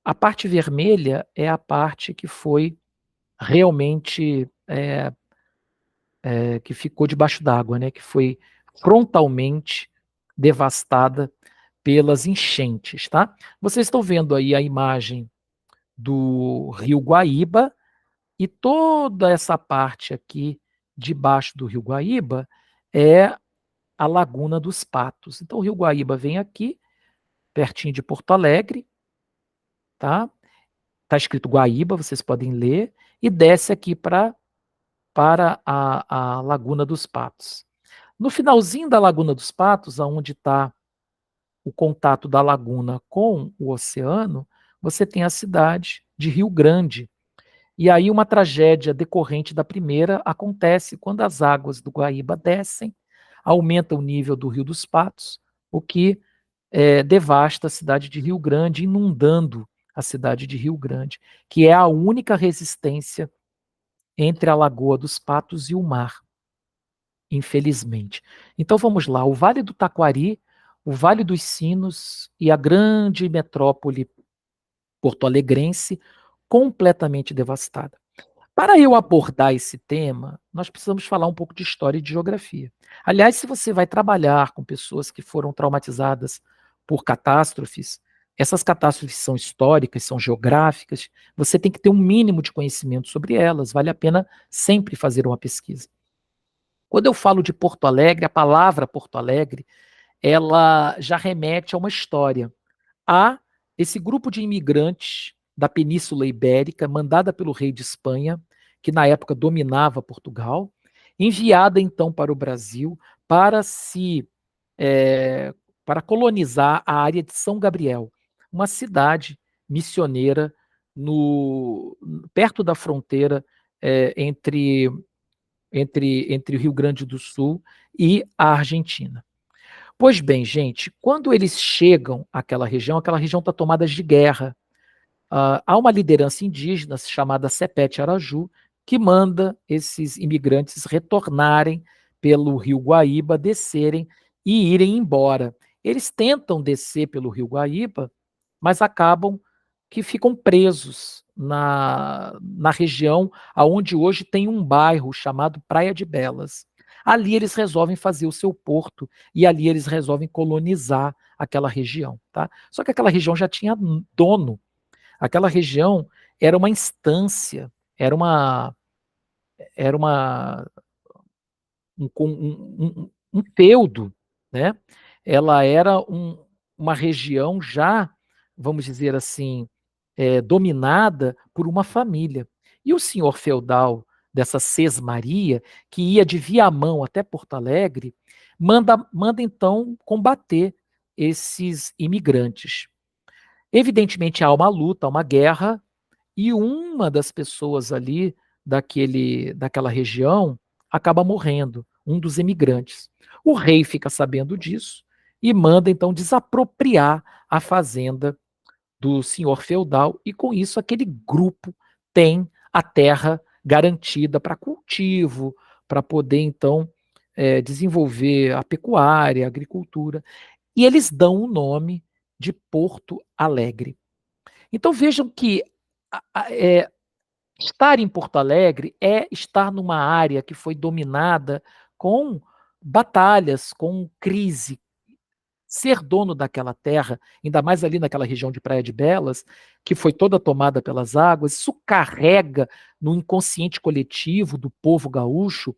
A parte vermelha é a parte que foi realmente que ficou debaixo d'água, né? Que foi frontalmente devastada pelas enchentes, tá? Vocês estão vendo aí a imagem do Rio Guaíba. E toda essa parte aqui debaixo do Rio Guaíba é a Laguna dos Patos. Então o Rio Guaíba vem aqui, pertinho de Porto Alegre, tá? Tá escrito Guaíba, vocês podem ler, e desce aqui para a Laguna dos Patos. No finalzinho da Laguna dos Patos, aonde está o contato da laguna com o oceano, você tem a cidade de Rio Grande. E aí uma tragédia decorrente da primeira acontece quando as águas do Guaíba descem, aumenta o nível do Rio dos Patos, o que devasta a cidade de Rio Grande, inundando a cidade de Rio Grande, que é a única resistência entre a Lagoa dos Patos e o mar, infelizmente. Então vamos lá, o Vale do Taquari, o Vale dos Sinos e a grande metrópole porto-alegrense completamente devastada. Para eu abordar esse tema, nós precisamos falar um pouco de história e de geografia. Aliás, se você vai trabalhar com pessoas que foram traumatizadas por catástrofes, essas catástrofes são históricas, são geográficas, você tem que ter um mínimo de conhecimento sobre elas, vale a pena sempre fazer uma pesquisa. Quando eu falo de Porto Alegre, a palavra Porto Alegre, ela já remete a uma história, a esse grupo de imigrantes da Península Ibérica, mandada pelo rei de Espanha, que na época dominava Portugal, enviada então para o Brasil para se para colonizar a área de São Gabriel, uma cidade missioneira no perto da fronteira entre o Rio Grande do Sul e a Argentina. Pois bem, gente, quando eles chegam àquela região está tomada de guerra. Há uma liderança indígena chamada Sepete Araju, que manda esses imigrantes retornarem pelo rio Guaíba, descerem e irem embora. Eles tentam descer pelo rio Guaíba, mas acabam que ficam presos na região onde hoje tem um bairro chamado Praia de Belas. Ali eles resolvem fazer o seu porto e ali eles resolvem colonizar aquela região. Tá? Só que aquela região já tinha dono. Aquela região era uma instância, era um feudo, né? Ela era uma região já, vamos dizer assim, dominada por uma família. E o senhor feudal dessa Sesmaria, que ia de Viamão até Porto Alegre, manda então combater esses imigrantes. Evidentemente há uma luta, há uma guerra, e uma das pessoas ali daquela região acaba morrendo, um dos emigrantes. O rei fica sabendo disso e manda então desapropriar a fazenda do senhor feudal, e com isso aquele grupo tem a terra garantida para cultivo, para poder então desenvolver a pecuária, a agricultura, e eles dão o nome de Porto Alegre. Então vejam que estar em Porto Alegre é estar numa área que foi dominada com batalhas, com crise. Ser dono daquela terra, ainda mais ali naquela região de Praia de Belas, que foi toda tomada pelas águas, isso carrega no inconsciente coletivo do povo gaúcho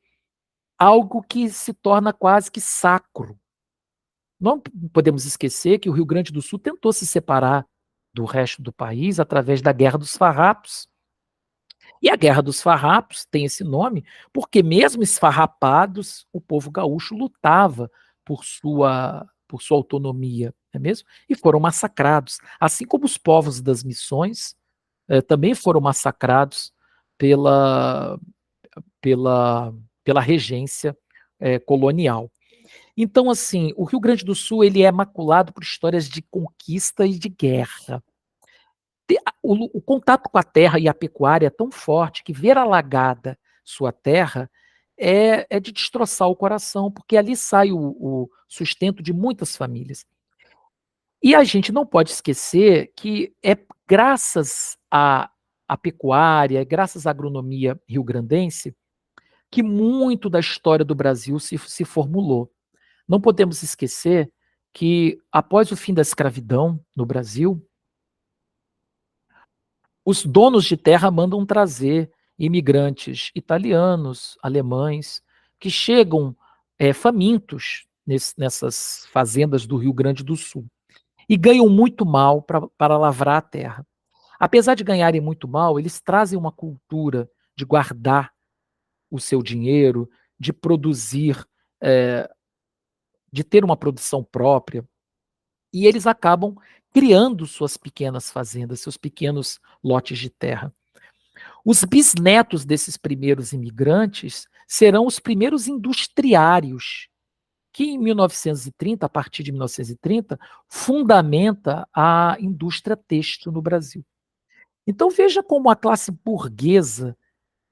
algo que se torna quase que sacro. Não podemos esquecer que o Rio Grande do Sul tentou se separar do resto do país através da Guerra dos Farrapos. E a Guerra dos Farrapos tem esse nome porque, mesmo esfarrapados, o povo gaúcho lutava por sua autonomia, não é mesmo? E foram massacrados. Assim como os povos das missões também foram massacrados pela, pela regência colonial. Então, assim, o Rio Grande do Sul ele é maculado por histórias de conquista e de guerra. O contato com a terra e a pecuária é tão forte que ver alagada sua terra é de destroçar o coração, porque ali sai o sustento de muitas famílias. E a gente não pode esquecer que é graças à pecuária, graças à agronomia rio-grandense, que muito da história do Brasil se formulou. Não podemos esquecer que, após o fim da escravidão no Brasil, os donos de terra mandam trazer imigrantes italianos, alemães, que chegam famintos nessas fazendas do Rio Grande do Sul e ganham muito mal para lavrar a terra. Apesar de ganharem muito mal, eles trazem uma cultura de guardar o seu dinheiro, de produzir de ter uma produção própria, e eles acabam criando suas pequenas fazendas, seus pequenos lotes de terra. Os bisnetos desses primeiros imigrantes serão os primeiros industriários que em 1930, a partir de 1930, fundamenta a indústria têxtil no Brasil. Então veja como a classe burguesa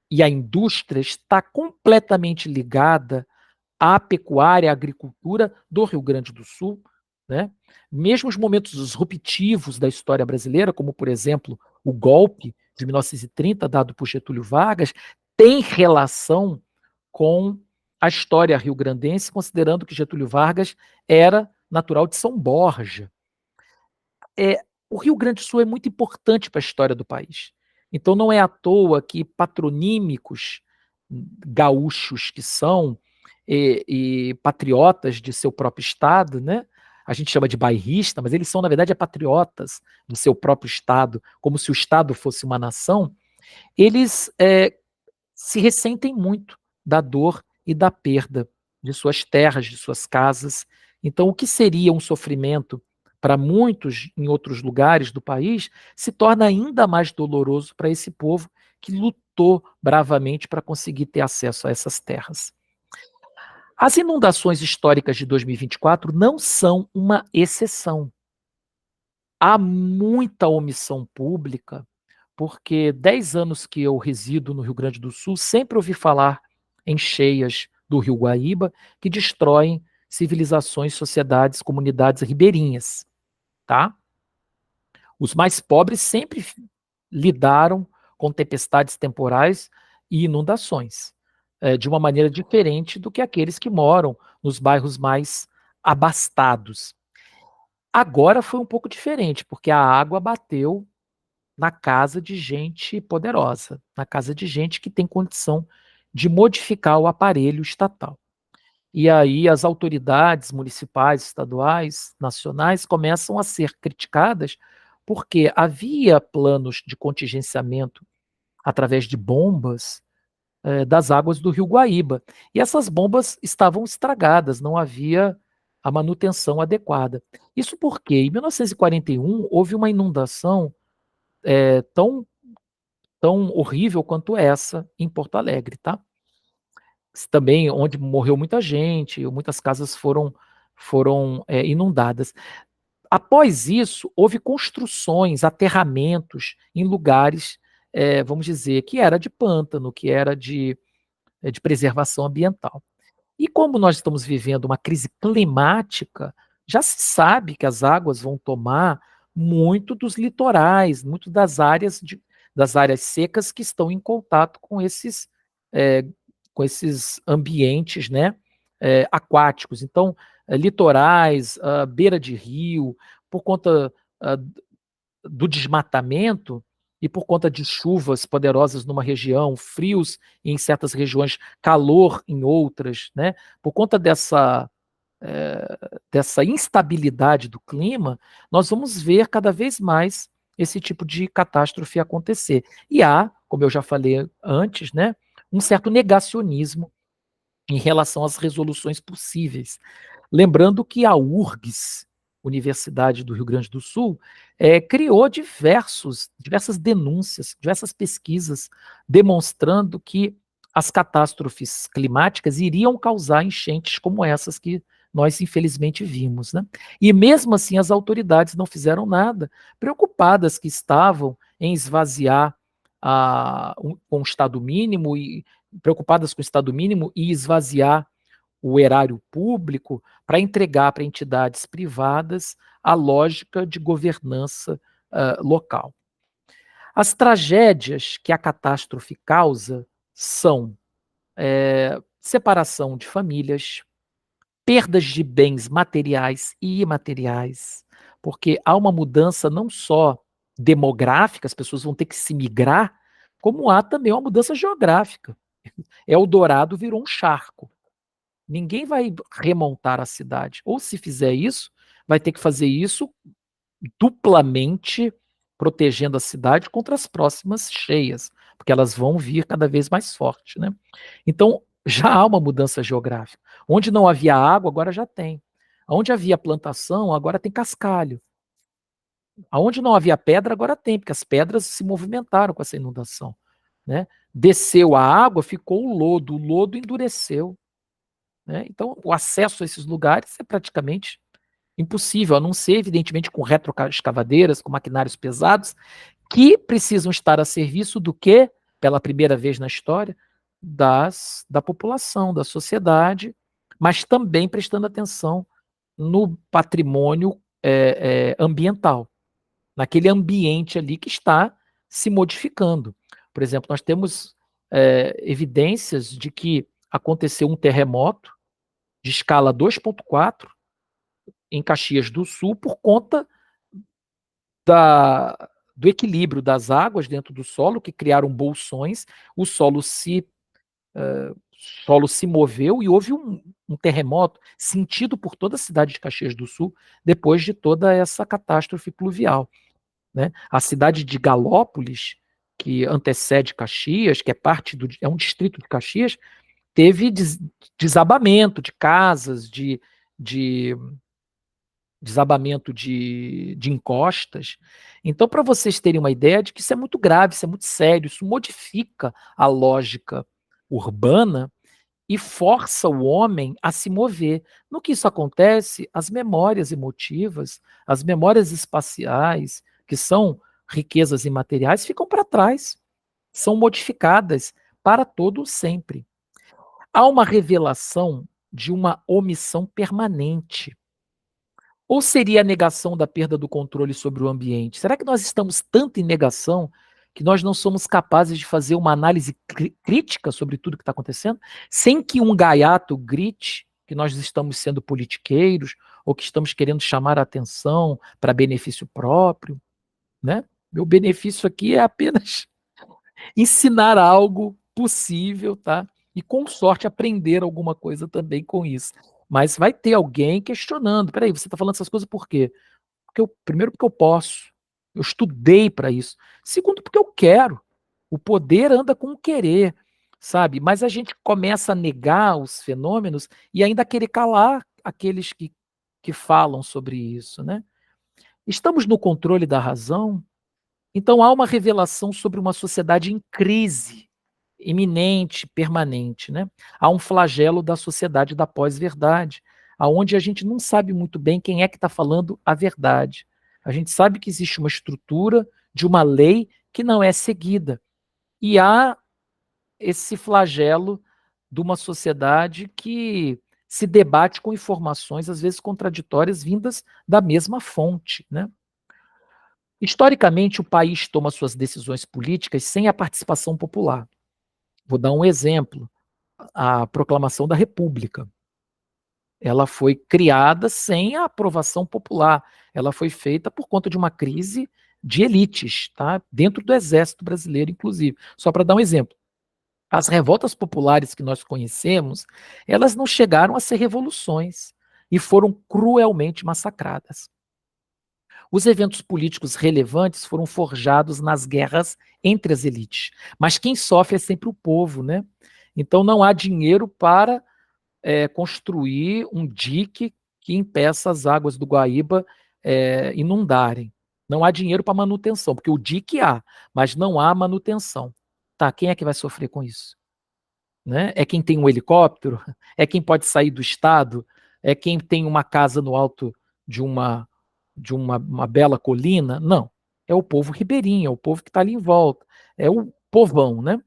e a indústria está completamente ligada à pecuária, à agricultura do Rio Grande do Sul, né? Mesmo os momentos disruptivos da história brasileira, como por exemplo o golpe de 1930 dado por Getúlio Vargas, tem relação com a história rio-grandense, considerando que Getúlio Vargas era natural de São Borja. O Rio Grande do Sul é muito importante para a história do país. Então não é à toa que patronímicos gaúchos que são e patriotas de seu próprio estado, né? A gente chama de bairrista, mas eles são, na verdade, patriotas do seu próprio estado, como se o estado fosse uma nação. Eles se ressentem muito da dor e da perda de suas terras, de suas casas. Então, o que seria um sofrimento para muitos em outros lugares do país se torna ainda mais doloroso para esse povo que lutou bravamente para conseguir ter acesso a essas terras. As inundações históricas de 2024 não são uma exceção. Há muita omissão pública, porque 10 anos que eu resido no Rio Grande do Sul, sempre ouvi falar em cheias do Rio Guaíba que destroem civilizações, sociedades, comunidades ribeirinhas, tá? Os mais pobres sempre lidaram com tempestades temporais e inundações, de uma maneira diferente do que aqueles que moram nos bairros mais abastados. Agora foi um pouco diferente, porque a água bateu na casa de gente poderosa, na casa de gente que tem condição de modificar o aparelho estatal. E aí as autoridades municipais, estaduais, nacionais começam a ser criticadas porque havia planos de contingenciamento através de bombas das águas do Rio Guaíba. E essas bombas estavam estragadas, não havia a manutenção adequada. Isso porque em 1941 houve uma inundação tão, tão horrível quanto essa em Porto Alegre, tá? Também onde morreu muita gente, muitas casas foram inundadas. Após isso, houve construções, aterramentos em lugares, vamos dizer, que era de pântano, que era de preservação ambiental. E como nós estamos vivendo uma crise climática, já se sabe que as águas vão tomar muito dos litorais, muito das áreas secas que estão em contato é, com esses ambientes, né, aquáticos. Então, litorais, beira de rio, por conta do desmatamento e por conta de chuvas poderosas numa região, frios em certas regiões, calor em outras, né? Por conta dessa instabilidade do clima, nós vamos ver cada vez mais esse tipo de catástrofe acontecer. E há, como eu já falei antes, né, um certo negacionismo em relação às resoluções possíveis. Lembrando que a URGS, Universidade do Rio Grande do Sul, criou diversas denúncias, diversas pesquisas, demonstrando que as catástrofes climáticas iriam causar enchentes como essas que nós infelizmente vimos, né? E mesmo assim as autoridades não fizeram nada, preocupadas que estavam em esvaziar com o Estado mínimo e preocupadas com o Estado mínimo e esvaziar o erário público para entregar para entidades privadas a lógica de governança local. As tragédias que a catástrofe causa são separação de famílias, perdas de bens materiais e imateriais, porque há uma mudança não só demográfica, as pessoas vão ter que se migrar, como há também uma mudança geográfica. Eldorado virou um charco. Ninguém vai remontar a cidade. Ou se fizer isso, vai ter que fazer isso duplamente protegendo a cidade contra as próximas cheias, porque elas vão vir cada vez mais fortes, né? Então, Já há uma mudança geográfica. Onde não havia água, agora já tem. Onde havia plantação, agora tem cascalho. Aonde não havia pedra, agora tem, porque as pedras se movimentaram com essa inundação. Né? Desceu a água, ficou o lodo endureceu. Né? Então, o acesso a esses lugares é praticamente impossível, a não ser, evidentemente, com retroescavadeiras, com maquinários pesados, que precisam estar a serviço do quê? Pela primeira vez na história, da população, da sociedade, mas também prestando atenção no patrimônio ambiental, naquele ambiente ali que está se modificando. Por exemplo, nós temos evidências de que aconteceu um terremoto de escala 2,4 em Caxias do Sul por conta da, do equilíbrio das águas dentro do solo, que criaram bolsões, o solo se moveu e houve um terremoto sentido por toda a cidade de Caxias do Sul depois de toda essa catástrofe pluvial. Né? A cidade de Galópolis, que antecede Caxias, que é um distrito de Caxias, teve desabamento de casas, de desabamento de encostas. Então, para vocês terem uma ideia de que isso é muito grave, isso é muito sério, isso modifica a lógica urbana e força o homem a se mover. No que isso acontece, as memórias emotivas, as memórias espaciais, que são riquezas imateriais, ficam para trás, são modificadas para todo sempre. Há uma revelação de uma omissão permanente. Ou seria a negação da perda do controle sobre o ambiente? Será que nós estamos tanto em negação que nós não somos capazes de fazer uma análise crítica sobre tudo que está acontecendo, sem que um gaiato grite que nós estamos sendo politiqueiros ou que estamos querendo chamar a atenção para benefício próprio, né? Meu benefício aqui é apenas ensinar algo possível, tá? E com sorte aprender alguma coisa também com isso. Mas vai ter alguém questionando. Peraí, você está falando essas coisas por quê? Primeiro, porque eu posso. Eu estudei para isso. Segundo, porque eu quero. O poder anda com o querer, sabe? Mas a gente começa a negar os fenômenos e ainda querer calar aqueles que falam sobre isso, né? Estamos no controle da razão? Então há uma revelação sobre uma sociedade em crise, iminente, permanente, né? Há um flagelo da sociedade da pós-verdade, aonde a gente não sabe muito bem quem é que está falando a verdade. A gente sabe que existe uma estrutura de uma lei que não é seguida. E há esse flagelo de uma sociedade que se debate com informações, às vezes contraditórias, vindas da mesma fonte, né? Historicamente, o país toma suas decisões políticas sem a participação popular. Vou dar um exemplo: a proclamação da República. Ela foi criada sem a aprovação popular. Ela foi feita por conta de uma crise de elites, tá? Dentro do Exército Brasileiro, inclusive. Só para dar um exemplo. As revoltas populares que nós conhecemos, elas não chegaram a ser revoluções e foram cruelmente massacradas. Os eventos políticos relevantes foram forjados nas guerras entre as elites, mas quem sofre é sempre o povo, né? Então não há dinheiro para construir um dique que impeça as águas do Guaíba inundarem. Não há dinheiro para manutenção, porque o dique há, mas não há manutenção. Tá, quem é que vai sofrer com isso? Né? É quem tem um helicóptero? É quem pode sair do estado? É quem tem uma casa no alto de uma bela colina? Não. É o povo ribeirinho, é o povo que está ali em volta. É o povão, né?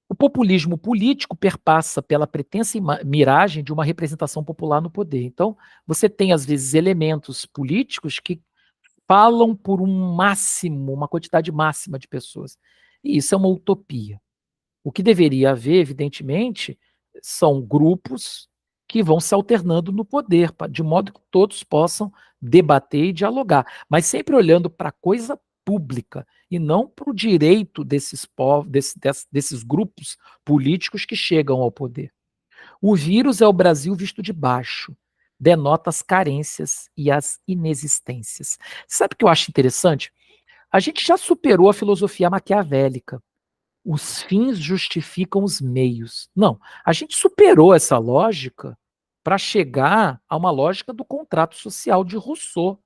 O populismo político perpassa pela pretensa miragem de uma representação popular no poder. Então, você tem, às vezes, elementos políticos que falam por um máximo, uma quantidade máxima de pessoas. E isso é uma utopia. O que deveria haver, evidentemente, são grupos que vão se alternando no poder, de modo que todos possam debater e dialogar, mas sempre olhando para a coisa pública e não para o direito desses povos, desses grupos políticos que chegam ao poder. O vírus é o Brasil visto de baixo, denota as carências e as inexistências. Sabe o que eu acho interessante? A gente já superou a filosofia maquiavélica. os fins justificam os meios. Não, a gente superou essa lógica para chegar a uma lógica do contrato social de Rousseau,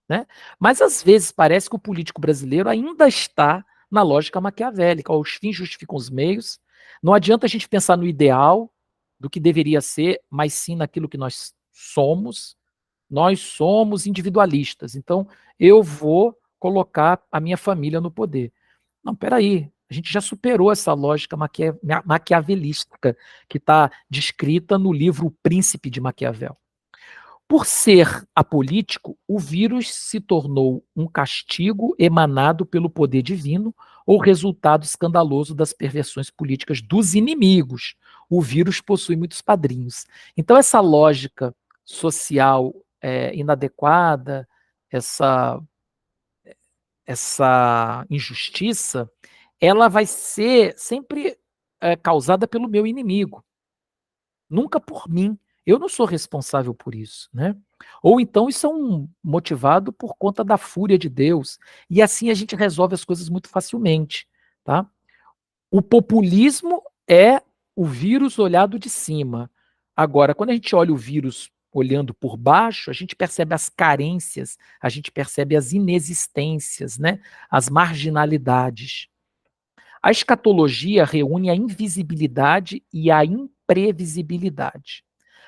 né? Mas às vezes parece que o político brasileiro ainda está na lógica maquiavélica, ó, os fins justificam os meios. Não adianta a gente pensar no ideal do que deveria ser, mas sim naquilo que nós somos. Nós somos individualistas, então eu vou colocar a minha família no poder. Não, peraí, a gente já superou essa lógica maquiavelística que está descrita no livro O Príncipe de Maquiavel. Por ser apolítico, o vírus se tornou um castigo emanado pelo poder divino ou resultado escandaloso das perversões políticas dos inimigos. O vírus possui muitos padrinhos. Então, essa lógica social inadequada, essa, essa injustiça, ela vai ser sempre causada pelo meu inimigo, nunca por mim. Eu não sou responsável por isso, né? Ou então isso é motivado por conta da fúria de Deus. E assim a gente resolve as coisas muito facilmente, tá? O populismo é o vírus olhado de cima. Agora, quando a gente olha o vírus olhando por baixo, a gente percebe as carências, a gente percebe as inexistências, né? As marginalidades. A escatologia reúne a invisibilidade e a imprevisibilidade.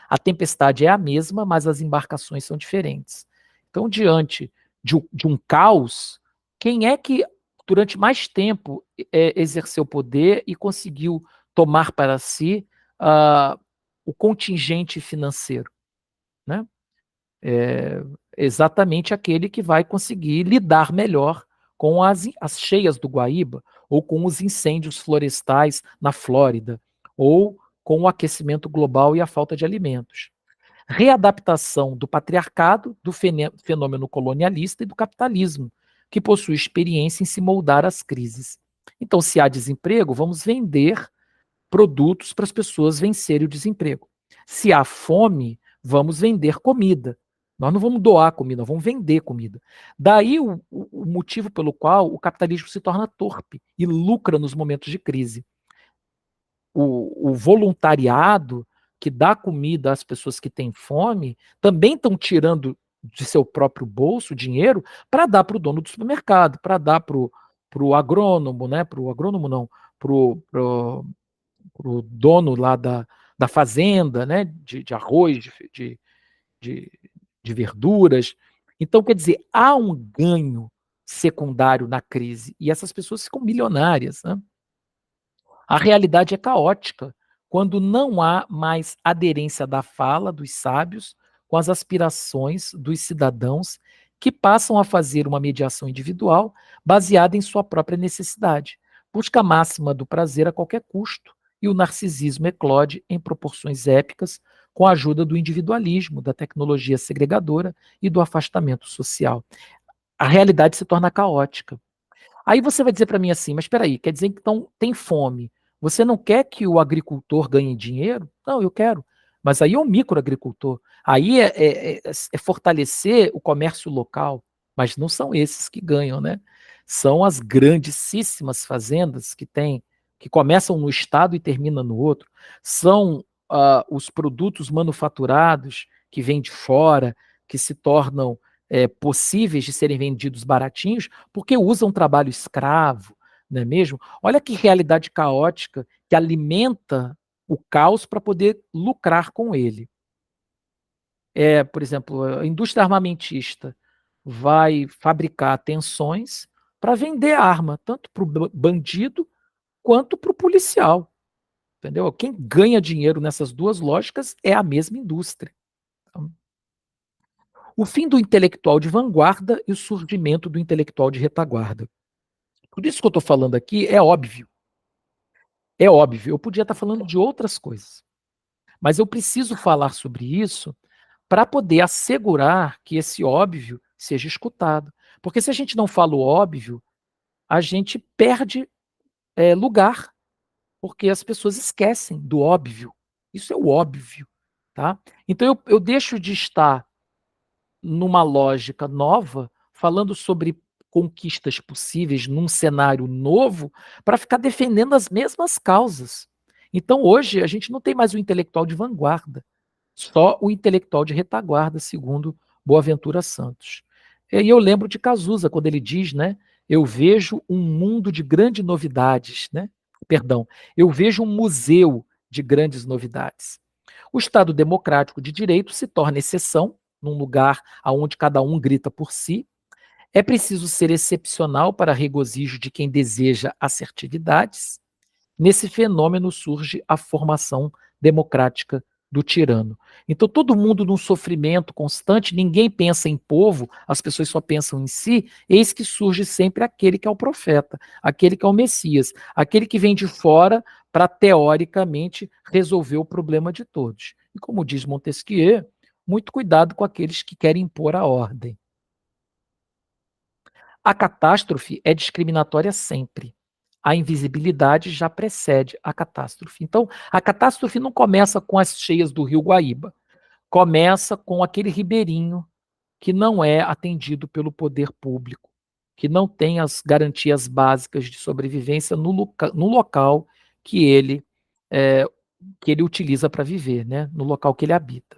A tempestade é a mesma, mas as embarcações são diferentes. Então, diante de um caos, quem é que durante mais tempo exerceu poder e conseguiu tomar para si o contingente financeiro, né? É exatamente aquele que vai conseguir lidar melhor com as cheias do Guaíba, ou com os incêndios florestais na Flórida, ou com o aquecimento global e a falta de alimentos. Readaptação do patriarcado, do fenômeno colonialista e do capitalismo, que possui experiência em se moldar às crises. Então, se há desemprego, vamos vender produtos para as pessoas vencerem o desemprego. Se há fome, vamos vender comida. Nós não vamos doar comida, nós vamos vender comida. Daí o motivo pelo qual o capitalismo se torna torpe e lucra nos momentos de crise. O voluntariado que dá comida às pessoas que têm fome também estão tirando de seu próprio bolso dinheiro para dar para o dono do supermercado, para dar para o agrônomo, né? Para o agrônomo não, para o dono lá da fazenda, né? De arroz, de, de verduras. Então, quer dizer, há um ganho secundário na crise e essas pessoas ficam milionárias, né? A realidade é caótica quando não há mais aderência da fala dos sábios com as aspirações dos cidadãos que passam a fazer uma mediação individual baseada em sua própria necessidade. Busca a máxima do prazer a qualquer custo e o narcisismo eclode em proporções épicas com a ajuda do individualismo, da tecnologia segregadora e do afastamento social. A realidade se torna caótica. Aí você vai dizer para mim assim, mas espera aí, quer dizer que então tem fome. Você não quer que o agricultor ganhe dinheiro? Não, eu quero. Mas aí é o microagricultor. Aí é fortalecer o comércio local. Mas não são esses que ganham, né? São as grandíssimas fazendas que começam no estado e terminam no outro. São os produtos manufaturados que vêm de fora, que se tornam possíveis de serem vendidos baratinhos, porque usam trabalho escravo, não é mesmo? Olha que realidade caótica que alimenta o caos para poder lucrar com ele. Por exemplo, a indústria armamentista vai fabricar tensões para vender arma, tanto para o bandido quanto para o policial. Entendeu? Quem ganha dinheiro nessas duas lógicas é a mesma indústria. Então, o fim do intelectual de vanguarda e o surgimento do intelectual de retaguarda. Tudo isso que eu estou falando aqui é óbvio. É óbvio. Eu podia estar falando de outras coisas. Mas eu preciso falar sobre isso para poder assegurar que esse óbvio seja escutado. Porque se a gente não fala o óbvio, a gente perde lugar, porque as pessoas esquecem do óbvio. Isso é o óbvio. Tá? Então eu deixo de estar numa lógica nova, falando sobre conquistas possíveis num cenário novo para ficar defendendo as mesmas causas. Então, hoje, a gente não tem mais o intelectual de vanguarda, só o intelectual de retaguarda, segundo Boaventura Santos. E aí eu lembro de Cazuza, quando ele diz, né, eu vejo um mundo de grandes novidades, né? Perdão, eu vejo um museu de grandes novidades. O Estado democrático de direito se torna exceção, num lugar onde cada um grita por si. É preciso ser excepcional para regozijo de quem deseja assertividades. Nesse fenômeno surge a formação democrática do tirano. Então, todo mundo num sofrimento constante, ninguém pensa em povo, as pessoas só pensam em si, eis que surge sempre aquele que é o profeta, aquele que é o Messias, aquele que vem de fora para, teoricamente, resolver o problema de todos. E como diz Montesquieu, muito cuidado com aqueles que querem impor a ordem. A catástrofe é discriminatória sempre. A invisibilidade já precede a catástrofe. Então, a catástrofe não começa com as cheias do Rio Guaíba. Começa com aquele ribeirinho que não é atendido pelo poder público, que não tem as garantias básicas de sobrevivência no local que ele, é, que ele utiliza para viver, né? No local que ele habita.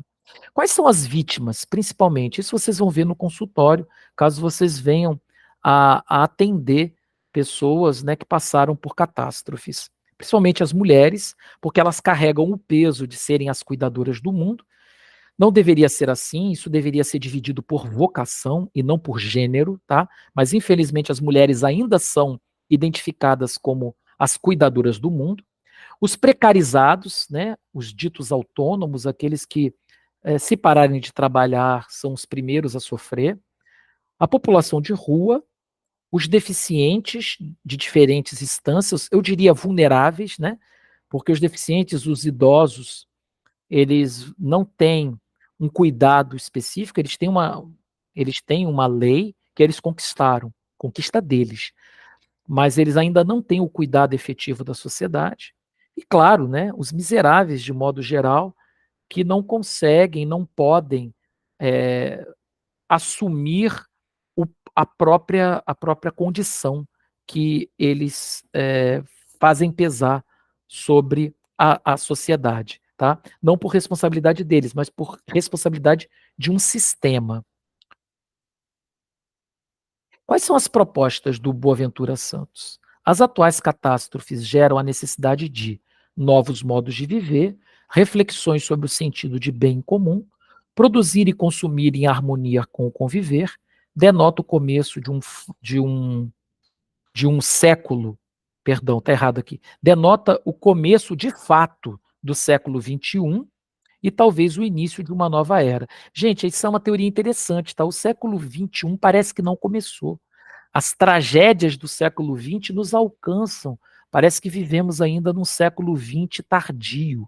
Quais são as vítimas, principalmente? Isso vocês vão ver no consultório, caso vocês venham a atender pessoas, né, que passaram por catástrofes. Principalmente as mulheres, porque elas carregam o peso de serem as cuidadoras do mundo. Não deveria ser assim, isso deveria ser dividido por vocação e não por gênero, tá? Mas infelizmente as mulheres ainda são identificadas como as cuidadoras do mundo. Os precarizados, né, os ditos autônomos, aqueles que, se pararem de trabalhar, são os primeiros a sofrer. A população de rua, os deficientes de diferentes instâncias, eu diria vulneráveis, né? Porque os deficientes, os idosos, eles não têm um cuidado específico, eles têm uma lei que eles conquistaram, conquista deles, mas eles ainda não têm o cuidado efetivo da sociedade. E claro, né, os miseráveis, de modo geral, que não conseguem, não podem é, assumir o, a própria condição que eles fazem pesar sobre a sociedade, tá? Não por responsabilidade deles, mas por responsabilidade de um sistema. Quais são as propostas do Boaventura Santos? As atuais catástrofes geram a necessidade de novos modos de viver, reflexões sobre o sentido de bem comum, produzir e consumir em harmonia com o conviver, denota o começo de um século, perdão, está errado aqui, denota o começo de fato do século XXI e talvez o início de uma nova era. Gente, isso é uma teoria interessante, tá? O século XXI parece que não começou. As tragédias do século XX nos alcançam. Parece que vivemos ainda num século XX tardio.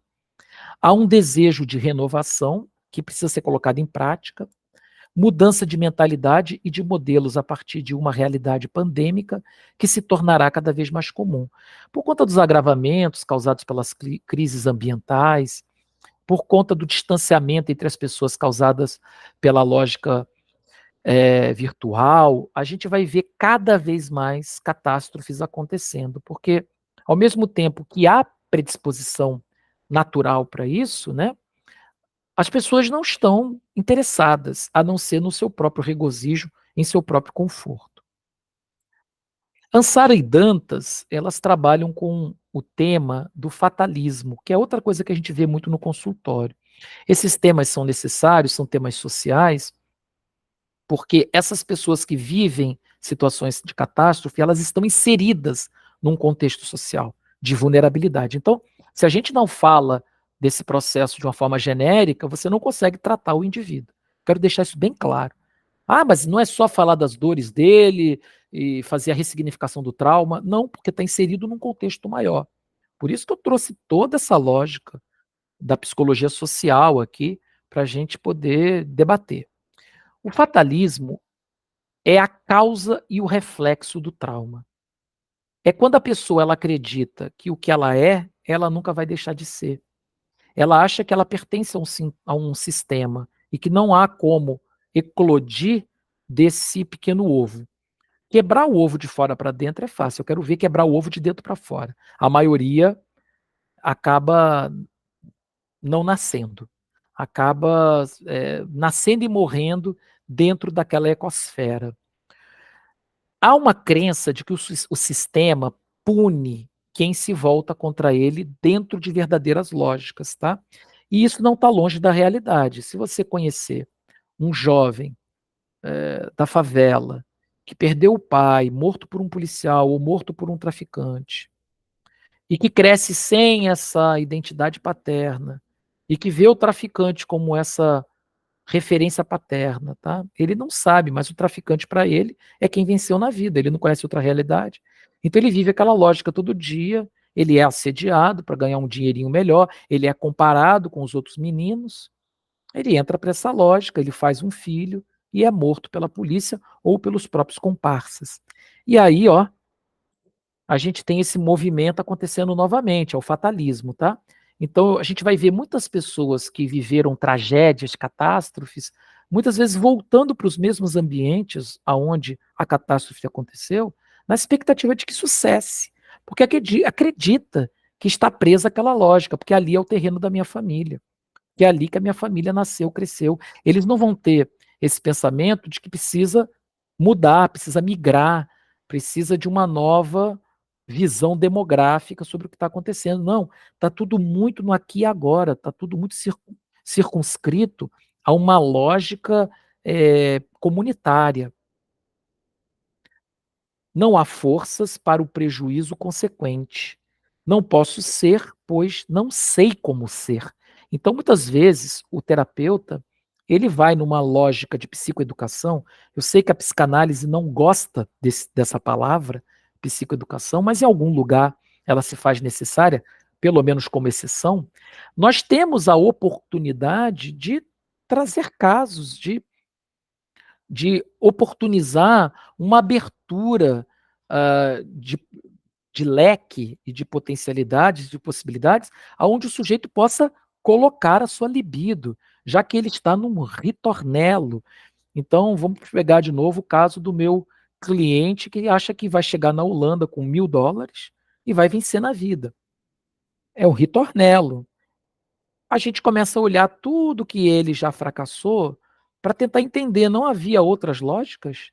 Há um desejo de renovação que precisa ser colocado em prática, mudança de mentalidade e de modelos a partir de uma realidade pandêmica que se tornará cada vez mais comum. Por conta dos agravamentos causados pelas crises ambientais, por conta do distanciamento entre as pessoas causadas pela lógica virtual, a gente vai ver cada vez mais catástrofes acontecendo, porque ao mesmo tempo que há predisposição natural para isso, né, as pessoas não estão interessadas, a não ser no seu próprio regozijo, em seu próprio conforto. Ansara e Dantas, elas trabalham com o tema do fatalismo, que é outra coisa que a gente vê muito no consultório. Esses temas são necessários, são temas sociais, porque essas pessoas que vivem situações de catástrofe, elas estão inseridas num contexto social de vulnerabilidade. Então, se a gente não fala desse processo de uma forma genérica, você não consegue tratar o indivíduo. Quero deixar isso bem claro. Ah, mas não é só falar das dores dele e fazer a ressignificação do trauma. Não, porque está inserido num contexto maior. Por isso que eu trouxe toda essa lógica da psicologia social aqui para a gente poder debater. O fatalismo é a causa e o reflexo do trauma. É quando a pessoa ela acredita que o que ela é, ela nunca vai deixar de ser. Ela acha que ela pertence a um sistema e que não há como eclodir desse pequeno ovo. Quebrar o ovo de fora para dentro é fácil, eu quero ver quebrar o ovo de dentro para fora. A maioria acaba não nascendo, acaba, nascendo e morrendo dentro daquela ecosfera. Há uma crença de que o sistema pune quem se volta contra ele dentro de verdadeiras lógicas, tá? E isso não está longe da realidade. Se você conhecer um jovem da favela que perdeu o pai, morto por um policial ou morto por um traficante, e que cresce sem essa identidade paterna, e que vê o traficante como essa referência paterna, tá? Ele não sabe, mas o traficante para ele é quem venceu na vida, ele não conhece outra realidade. Então ele vive aquela lógica todo dia, ele é assediado para ganhar um dinheirinho melhor, ele é comparado com os outros meninos, ele entra para essa lógica, ele faz um filho e é morto pela polícia ou pelos próprios comparsas. E aí, ó, a gente tem esse movimento acontecendo novamente, é o fatalismo, tá? Então, a gente vai ver muitas pessoas que viveram tragédias, catástrofes, muitas vezes voltando para os mesmos ambientes aonde a catástrofe aconteceu, na expectativa de que isso cesse, porque acredita que está presa àquela lógica, porque ali é o terreno da minha família, que é ali que a minha família nasceu, cresceu. Eles não vão ter esse pensamento de que precisa mudar, precisa migrar, precisa de uma nova visão demográfica sobre o que está acontecendo. Não, está tudo muito no aqui e agora, está tudo muito circunscrito a uma lógica comunitária. Não há forças para o prejuízo consequente. Não posso ser, pois não sei como ser. Então, muitas vezes, o terapeuta, ele vai numa lógica de psicoeducação. Eu sei que a psicanálise não gosta dessa palavra, psicoeducação, mas em algum lugar ela se faz necessária, pelo menos como exceção. Nós temos a oportunidade de trazer casos, de oportunizar uma abertura de leque e de potencialidades, de possibilidades, aonde o sujeito possa colocar a sua libido, já que ele está num ritornelo. Então, vamos pegar de novo o caso do meu cliente que acha que vai chegar na Holanda com US$ 1.000 e vai vencer na vida. É um ritornelo. A gente começa a olhar tudo que ele já fracassou para tentar entender, não havia outras lógicas?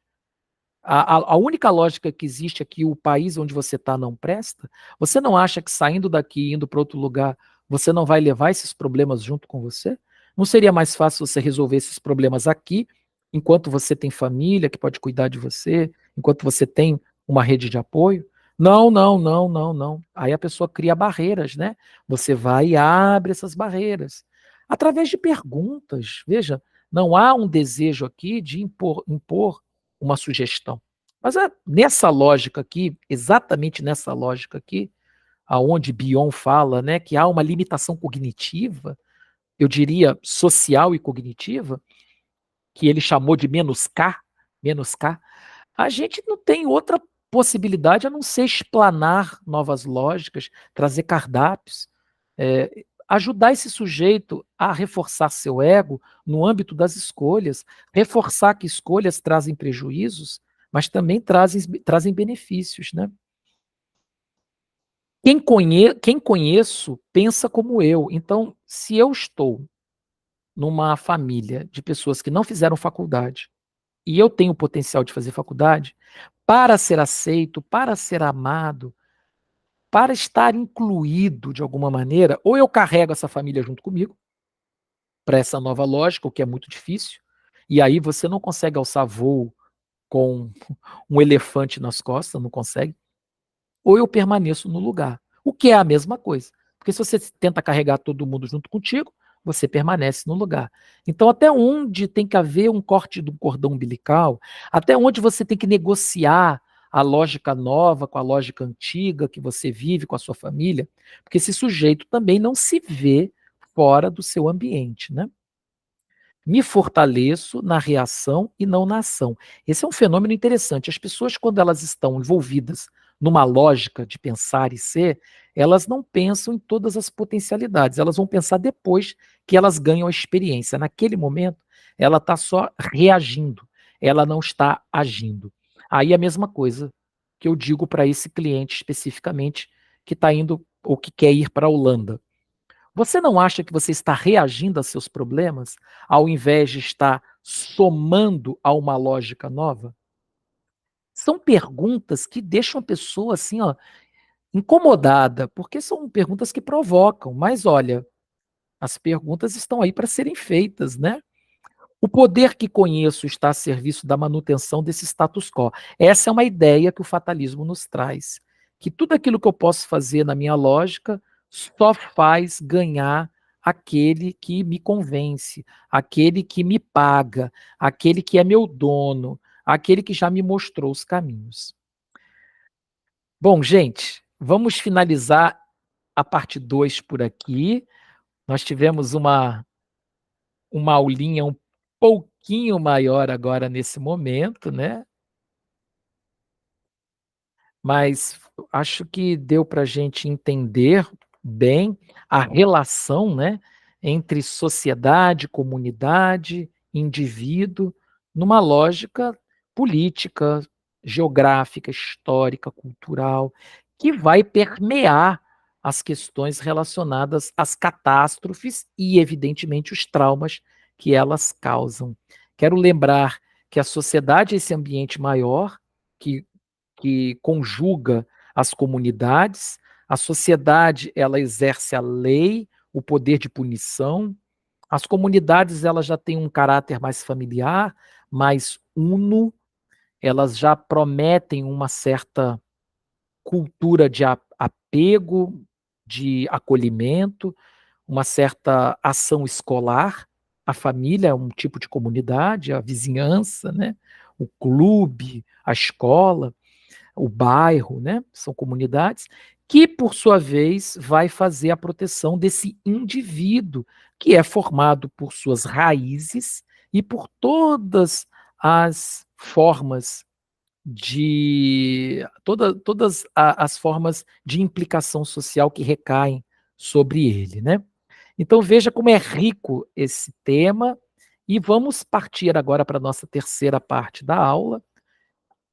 A única lógica que existe é que o país onde você está não presta? Você não acha que saindo daqui e indo para outro lugar, você não vai levar esses problemas junto com você? Não seria mais fácil você resolver esses problemas aqui, enquanto você tem família que pode cuidar de você, enquanto você tem uma rede de apoio? Não, não, não, não, não. Aí a pessoa cria barreiras, né? Você vai e abre essas barreiras. Através de perguntas. Veja, não há um desejo aqui de impor uma sugestão. Mas nessa lógica aqui, exatamente nessa lógica aqui, aonde Bion fala, né, que há uma limitação cognitiva, eu diria social e cognitiva, que ele chamou de menos K, a gente não tem outra possibilidade a não ser explanar novas lógicas, trazer cardápios, ajudar esse sujeito a reforçar seu ego no âmbito das escolhas, reforçar que escolhas trazem prejuízos, mas também trazem benefícios, né? Quem conheço pensa como eu. Então, se eu estou numa família de pessoas que não fizeram faculdade e eu tenho o potencial de fazer faculdade, para ser aceito, para ser amado, para estar incluído de alguma maneira, ou eu carrego essa família junto comigo, para essa nova lógica, o que é muito difícil, e aí você não consegue alçar voo com um elefante nas costas, não consegue, ou eu permaneço no lugar, o que é a mesma coisa. Porque se você tenta carregar todo mundo junto contigo, você permanece no lugar. Então, até onde tem que haver um corte do cordão umbilical, até onde você tem que negociar a lógica nova com a lógica antiga que você vive com a sua família, porque esse sujeito também não se vê fora do seu ambiente, né? Me fortaleço na reação e não na ação. Esse é um fenômeno interessante. As pessoas, quando elas estão envolvidas numa lógica de pensar e ser, elas não pensam em todas as potencialidades. Elas vão pensar depois que elas ganham a experiência. Naquele momento, ela está só reagindo, ela não está agindo. Aí é a mesma coisa que eu digo para esse cliente especificamente que está indo ou que quer ir para a Holanda. Você não acha que você está reagindo a seus problemas, ao invés de estar somando a uma lógica nova? São perguntas que deixam a pessoa assim, ó, incomodada, porque são perguntas que provocam, mas olha, as perguntas estão aí para serem feitas, né? O poder que conheço está a serviço da manutenção desse status quo. Essa é uma ideia que o fatalismo nos traz, que tudo aquilo que eu posso fazer na minha lógica só faz ganhar aquele que me convence, aquele que me paga, aquele que é meu dono, aquele que já me mostrou os caminhos. Bom, gente, vamos finalizar a parte 2 por aqui. Nós tivemos uma aulinha um pouquinho maior agora nesse momento, né, mas acho que deu para a gente entender bem a relação, né, entre sociedade, comunidade, indivíduo, numa lógica política, geográfica, histórica, cultural, que vai permear as questões relacionadas às catástrofes e, evidentemente, os traumas que elas causam. Quero lembrar que a sociedade é esse ambiente maior que conjuga as comunidades, a sociedade ela exerce a lei, o poder de punição, as comunidades elas já têm um caráter mais familiar, mais uno, elas já prometem uma certa cultura de apego, de acolhimento, uma certa ação escolar. A família é um tipo de comunidade, a vizinhança, né? O clube, a escola, o bairro, né? São comunidades que, por sua vez, vai fazer a proteção desse indivíduo que é formado por suas raízes e por todas as formas todas as formas de implicação social que recaem sobre ele, né? Então veja como é rico esse tema e vamos partir agora para a nossa terceira parte da aula,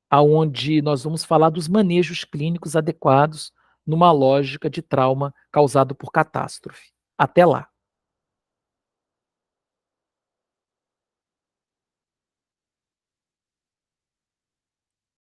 aonde nós vamos falar dos manejos clínicos adequados numa lógica de trauma causado por catástrofe. Até lá.